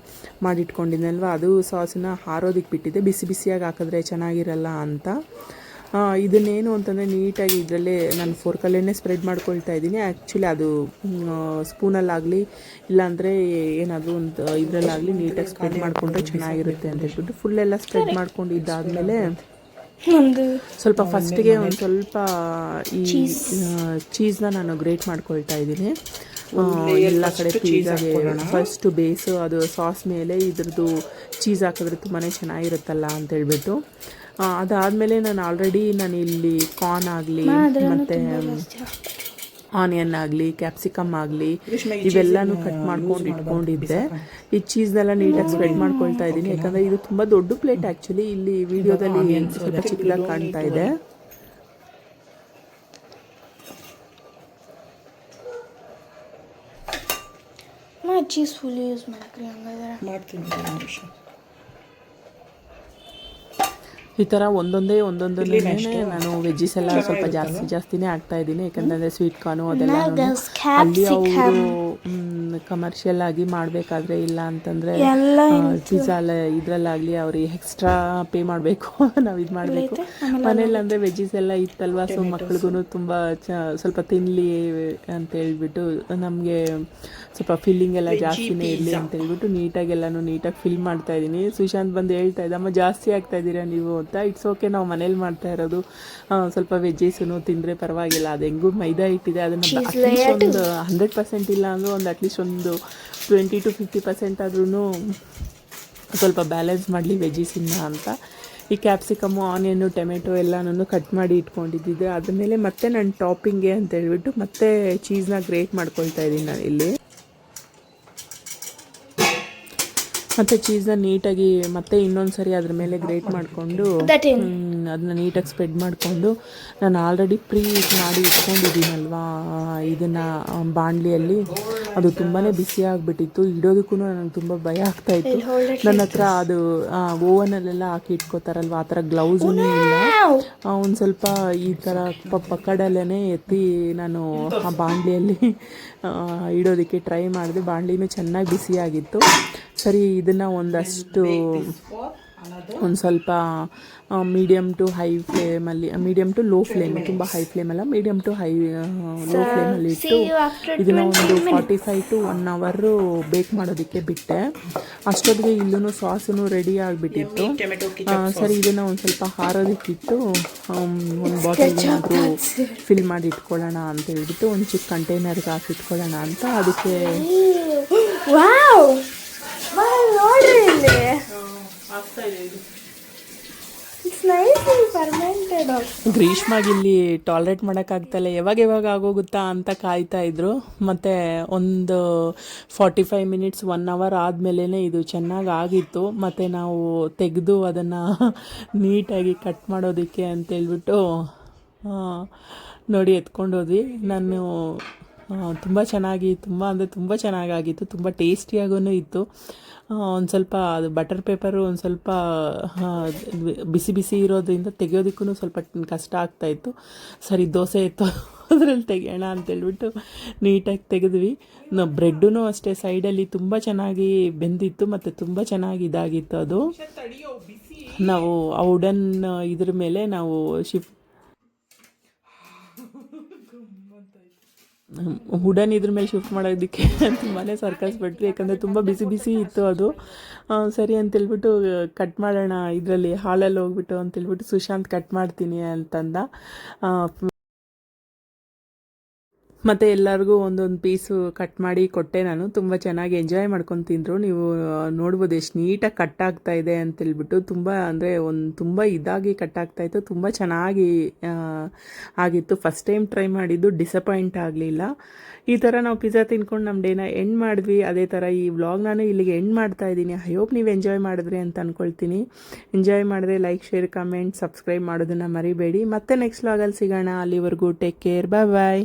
ಮಾಡಿಟ್ಕೊಂಡಿದ್ದೆನಲ್ವ ಅದು ಸಾಸನ್ನ ಹಾರೋದಕ್ಕೆ ಬಿಟ್ಟಿದ್ದೆ, ಬಿಸಿಯಾಗಿ ಹಾಕಿದ್ರೆ ಚೆನ್ನಾಗಿರಲ್ಲ ಅಂತ. ಇದನ್ನೇನು ಅಂತಂದರೆ ನೀಟಾಗಿ ಇದರಲ್ಲೇ ನಾನು ಫೋರ್ಕಲ್ಲೇ ಸ್ಪ್ರೆಡ್ ಮಾಡ್ಕೊಳ್ತಾ ಇದ್ದೀನಿ. ಆ್ಯಕ್ಚುಲಿ ಅದು ಸ್ಪೂನಲ್ಲಾಗಲಿ ಇಲ್ಲಾಂದರೆ ಏನಾದರೂ ಒಂದು ಇದರಲ್ಲಾಗಲಿ ನೀಟಾಗಿ ಸ್ಪ್ರೆಡ್ ಮಾಡಿಕೊಂಡ್ರೆ ಚೆನ್ನಾಗಿರುತ್ತೆ ಅಂತ ಹೇಳ್ಬಿಟ್ಟು ಫುಲ್ಲೆಲ್ಲ ಸ್ಪ್ರೆಡ್ ಮಾಡ್ಕೊಂಡಿದ್ದಾದಮೇಲೆ ಸ್ವಲ್ಪ ಫಸ್ಟಿಗೆ ಒಂದು ಸ್ವಲ್ಪ ಈ ಚೀಸ್ನ ನಾನು ಗ್ರೇಟ್ ಮಾಡ್ಕೊಳ್ತಾ ಇದ್ದೀನಿ. ಎಲ್ಲ ಕಡೆ ಪಿಜ್ಜಾಗೆ ಫಸ್ಟು ಬೇಸು ಅದು ಸಾಸ್ ಮೇಲೆ ಇದ್ರದ್ದು ಚೀಸ್ ಹಾಕಿದ್ರೆ ತುಂಬಾ ಚೆನ್ನಾಗಿರುತ್ತಲ್ಲ ಅಂತೇಳ್ಬಿಟ್ಟು ಅದಾದಮೇಲೆ ನಾನು ಇಲ್ಲಿ ಕಾರ್ನ್ ಆಗಲಿ ಮತ್ತು ಆನಿಯನ್ ಆಗಲಿ ಕ್ಯಾಪ್ಸಿಕಮ್ ಆಗಲಿ ಇವೆಲ್ಲನೂ ಕಟ್ ಮಾಡ್ಕೊಂಡು ಇಟ್ಕೊಂಡಿದ್ದೆ. ಈ ಚೀಸ್ನೆಲ್ಲ ನೀಟಾಗಿ ಸ್ಪ್ರೆಡ್ ಮಾಡ್ಕೊಳ್ತಾ ಇದ್ದೀನಿ, ಯಾಕಂದರೆ ಇದು ತುಂಬ ದೊಡ್ಡ ಪ್ಲೇಟ್. ಆ್ಯಕ್ಚುಲಿ ಇಲ್ಲಿ ವಿಡಿಯೋದಲ್ಲಿ ಸ್ವಲ್ಪ ಚಿಕ್ಕದಾಗಿ ಕಾಣ್ತಾ ಇದೆ. ಚೀಸ್ ಫುಲ್ ಯೂಸ್ ಮಾಡ್ತೀನಿ. ಈ ಥರ ಒಂದೊಂದೇ ನಾನು ವೆಜ್ಜೀಸ್ ಎಲ್ಲ ಸ್ವಲ್ಪ ಜಾಸ್ತಿನೇ ಹಾಕ್ತಾ ಇದ್ದೀನಿ, ಯಾಕಂದರೆ ಸ್ವೀಟ್ ಕಾರ್ನು ಅದೆಲ್ಲ ಅಲ್ಲಿ ಅವರು ಕಮರ್ಷಿಯಲ್ ಆಗಿ ಮಾಡಬೇಕಾದ್ರೆ, ಇಲ್ಲ ಅಂತಂದರೆ ಪಿಜ್ಜಾ ಇದರಲ್ಲಾಗಲಿ ಅವ್ರಿಗೆ ಎಕ್ಸ್ಟ್ರಾ ಪೇ ಮಾಡಬೇಕು, ನಾವು ಇದು ಮಾಡಬೇಕು. ಮನೇಲಿ ಅಂದರೆ ವೆಜ್ಜೀಸ್ ಎಲ್ಲ ಇತ್ತಲ್ವ, ಸೊ ಮಕ್ಳಿಗೂ ತುಂಬ ಸ್ವಲ್ಪ ತಿನ್ನಲಿ ಅಂತ ಹೇಳ್ಬಿಟ್ಟು ನಮಗೆ ಸ್ವಲ್ಪ ಫಿಲ್ಲಿಂಗ್ ಎಲ್ಲ ಜಾಸ್ತಿನೇ ಇರಲಿ ಅಂತ ಹೇಳ್ಬಿಟ್ಟು ನೀಟಾಗಿ ಫಿಲ್ ಮಾಡ್ತಾ ಇದ್ದೀನಿ. ಸುಶಾಂತ್ ಬಂದು ಹೇಳ್ತಾ ಇದ್ದ, ಅಮ್ಮ ಜಾಸ್ತಿ ಆಗ್ತಾ ಇದ್ದೀರಾ ನೀವು ಅಂತ. ಇಟ್ಸ್ ಓಕೆ, ನಾವು ಮನೇಲಿ ಮಾಡ್ತಾ ಇರೋದು, ಸ್ವಲ್ಪ ವೆಜ್ಜೀಸೂ ತಿಂದರೆ ಪರವಾಗಿಲ್ಲ. ಅದು ಹೆಂಗೂ ಮೈದಾ ಇಟ್ಟಿದೆ, ಅದನ್ನು ಅಟ್ಲೀಸ್ಟ್ ಒಂದು 100% ಇಲ್ಲ ಅಂದರೂ ಒಂದು ಅಟ್ಲೀಸ್ಟ್ ಒಂದು 20 to 50% ಆದ್ರೂ ಸ್ವಲ್ಪ ಬ್ಯಾಲೆನ್ಸ್ ಮಾಡಲಿ ವೆಜ್ಜೀಸಿಂದ ಅಂತ ಈ ಕ್ಯಾಪ್ಸಿಕಮ್ಮು ಆನಿಯನ್ನು ಟೊಮೆಟೊ ಎಲ್ಲನೂ ಕಟ್ ಮಾಡಿ ಇಟ್ಕೊಂಡಿದ್ದಿದ್ದೆ. ಅದ್ರ ಮೇಲೆ ಮತ್ತೆ ನಾನು ಟಾಪಿಂಗ್ಗೆ ಅಂತ ಹೇಳ್ಬಿಟ್ಟು ಮತ್ತೆ ಚೀಸ್ನ ಗ್ರೇಟ್ ಮಾಡ್ಕೊಳ್ತಾ ಇದ್ದೀನಿ ನಾನು ಇಲ್ಲಿ. ಮತ್ತು ಚೀಸ್ನ ನೀಟಾಗಿ ಮತ್ತೆ ಇನ್ನೊಂದು ಸರಿ ಅದ್ರ ಮೇಲೆ ಗ್ರೇಟ್ ಮಾಡಿಕೊಂಡು ಅದನ್ನ ನೀಟಾಗಿ ಸ್ಪ್ರೆಡ್ ಮಾಡಿಕೊಂಡು ನಾನು ಆಲ್ರೆಡಿ ಮಾಡಿ ಇಟ್ಕೊಂಡಿದ್ದೀನಲ್ವಾ ಇದನ್ನು ಬಾಣಲಿಯಲ್ಲಿ, ಅದು ತುಂಬಾ ಬಿಸಿ ಆಗಿಬಿಟ್ಟಿತ್ತು. ಇಡೋದಕ್ಕೂ ನನಗೆ ತುಂಬ ಭಯ ಆಗ್ತಾಯಿತ್ತು. ನನ್ನ ಹತ್ರ ಅದು ಓವನಲ್ಲೆಲ್ಲ ಹಾಕಿ ಇಟ್ಕೋತಾರಲ್ವ, ಆ ಥರ ಗ್ಲೌಸೂ ಇಲ್ಲ. ಒಂದು ಸ್ವಲ್ಪ ಈ ಥರ ಪಕ್ಕಡಲ್ಲೇ ಎತ್ತಿ ನಾನು ಆ ಬಾಣಲಿಯಲ್ಲಿ ಇಡೋದಕ್ಕೆ ಟ್ರೈ ಮಾಡಿದೆ. ಬಾಣಲಿನೂ ಚೆನ್ನಾಗಿ ಬಿಸಿಯಾಗಿತ್ತು. ಸರಿ, ಇದನ್ನು ಒಂದಷ್ಟು ಒಂದು ಸ್ವಲ್ಪ ಮೀಡಿಯಮ್ ಟು ಹೈ ಫ್ಲೇಮಲ್ಲಿ, ಮೀಡಿಯಮ್ ಟು ಲೋ ಫ್ಲೇಮ್, ತುಂಬ ಹೈ ಫ್ಲೇಮಲ್ಲ, ಮೀಡಿಯಮ್ ಟು ಲೋ ಫ್ಲೇಮಲ್ಲಿ ಇಟ್ಟು ಇದನ್ನು ಒಂದು 45 to 1 hour ಬೇಕ್ ಮಾಡೋದಕ್ಕೆ ಬಿಟ್ಟೆ. ಅಷ್ಟೊತ್ತಿಗೆ ಇಲ್ಲೂ ಸಾಸೂ ರೆಡಿ ಆಗಿಬಿಟ್ಟಿತ್ತು. ಸರಿ, ಇದನ್ನು ಒಂದು ಸ್ವಲ್ಪ ಹಾರೋದಕ್ಕಿಟ್ಟು ಒಂದು ಬಾಟಲ್ಗೆ ಏನಾದರೂ ಫಿಲ್ ಮಾಡಿ ಇಟ್ಕೊಳ್ಳೋಣ ಅಂತ ಹೇಳ್ಬಿಟ್ಟು ಒಂದು ಚಿಕ್ಕ ಕಂಟೈನರ್ಗೆ ಹಾಕಿ ಇಟ್ಕೊಳ್ಳೋಣ ಅಂತ ಅದಕ್ಕೆ ನೋಡ್ರಿ ಇಲ್ಲಿ ಗ್ರೀಷ್ಮಾಗಿಲ್ಲಿ ಟಾಲ್ರೇಟ್ ಮಾಡೋಕ್ಕಾಗ್ತಾಯಿಲ್ಲ, ಯಾವಾಗ ಆಗೋಗುತ್ತಾ ಅಂತ ಕಾಯ್ತಾ ಇದ್ರು. ಮತ್ತು ಒಂದು 45 minutes 1 hour ಆದಮೇಲೆ ಇದು ಚೆನ್ನಾಗಿ ಆಗಿತ್ತು. ಮತ್ತು ನಾವು ತೆಗೆದು ಅದನ್ನು ನೀಟಾಗಿ ಕಟ್ ಮಾಡೋದಕ್ಕೆ ಅಂತೇಳ್ಬಿಟ್ಟು ನೋಡಿ ಎತ್ಕೊಂಡೋದ್ವಿ. ನಾನು ತುಂಬ ಚೆನ್ನಾಗಿ, ತುಂಬ ಚೆನ್ನಾಗಾಗಿತ್ತು, ತುಂಬ ಟೇಸ್ಟಿಯಾಗೂ ಇತ್ತು. ಒಂದು ಸ್ವಲ್ಪ ಅದು ಬಟರ್ ಪೇಪರು ಒಂದು ಸ್ವಲ್ಪ ಬಿಸಿ ಇರೋದ್ರಿಂದ ತೆಗೆಯೋದಕ್ಕೂ ಸ್ವಲ್ಪ ಕಷ್ಟ ಆಗ್ತಾಯಿತ್ತು. ಸರಿ, ದೋಸೆ ಇತ್ತು ಅದರಲ್ಲಿ ತೆಗೆಯೋಣ ಅಂತೇಳ್ಬಿಟ್ಟು ನೀಟಾಗಿ ತೆಗೆದ್ವಿ. ಬ್ರೆಡ್ಡೂ ಅಷ್ಟೇ ಸೈಡಲ್ಲಿ ತುಂಬ ಚೆನ್ನಾಗಿ ಬೆಂದಿತ್ತು ಮತ್ತು ತುಂಬ ಚೆನ್ನಾಗಿ ಇದಾಗಿತ್ತು. ಅದು ನಾವು ಆ ವುಡನ್ ಇದ್ರ ಮೇಲೆ ನಾವು ವುಡನ್ ಇದ್ರ ಮೇಲೆ ಶಿಫ್ಟ್ ಮಾಡೋದಕ್ಕೆ ತುಂಬಾ ಸರ್ಕಸ್ ಬಿಟ್ವಿ, ಯಾಕಂದರೆ ತುಂಬ ಬಿಸಿ ಇತ್ತು ಅದು. ಸರಿ ಅಂತೇಳ್ಬಿಟ್ಟು ಕಟ್ ಮಾಡೋಣ ಇದರಲ್ಲಿ ಹಾಲಲ್ಲಿ ಹೋಗ್ಬಿಟ್ಟು ಅಂತೇಳ್ಬಿಟ್ಟು ಸುಶಾಂತ್ ಕಟ್ ಮಾಡ್ತೀನಿ ಅಂತಂದ. ಮತ್ತು ಎಲ್ಲರಿಗೂ ಒಂದೊಂದು ಪೀಸು ಕಟ್ ಮಾಡಿ ಕೊಟ್ಟೆ ನಾನು. ತುಂಬ ಚೆನ್ನಾಗಿ ಎಂಜಾಯ್ ಮಾಡ್ಕೊಂಡು ತಿಂದರು. ನೀವು ನೋಡ್ಬೋದು ಎಷ್ಟು ನೀಟಾಗಿ ಕಟ್ ಆಗ್ತಾಯಿದೆ ಅಂತೇಳ್ಬಿಟ್ಟು. ತುಂಬ ಇದಾಗಿ ಕಟ್ ಆಗ್ತಾಯಿತ್ತು, ತುಂಬ ಚೆನ್ನಾಗಿ ಆಗಿತ್ತು. ಫಸ್ಟ್ ಟೈಮ್ ಟ್ರೈ ಮಾಡಿದ್ದು, ಡಿಸಪಾಯಿಂಟ್ ಆಗಲಿಲ್ಲ. ಈ ಥರ ನಾವು ಪಿಜ್ಜಾ ತಿನ್ಕೊಂಡು ನಮ್ಮ ಡೇನ ಎಂಡ್ ಮಾಡಿದ್ವಿ. ಅದೇ ಥರ ಈ ವ್ಲಾಗ್ ನಾನು ಇಲ್ಲಿಗೆ ಎಂಡ್ ಮಾಡ್ತಾ ಇದ್ದೀನಿ. ಐ ಹೋಪ್ ನೀವು ಎಂಜಾಯ್ ಮಾಡಿದ್ರಿ ಅಂತ ಅಂದ್ಕೊಳ್ತೀನಿ. ಎಂಜಾಯ್ ಮಾಡಿದ್ರೆ ಲೈಕ್, ಶೇರ್, ಕಮೆಂಟ್, ಸಬ್ಸ್ಕ್ರೈಬ್ ಮಾಡೋದನ್ನು ಮರಿಬೇಡಿ. ಮತ್ತೆ ನೆಕ್ಸ್ಟ್ ವ್ಲಾಗಲ್ಲಿ ಸಿಗೋಣ. ಅಲ್ಲಿವರೆಗೂ ಟೇಕ್ ಕೇರ್, ಬಾಯ್.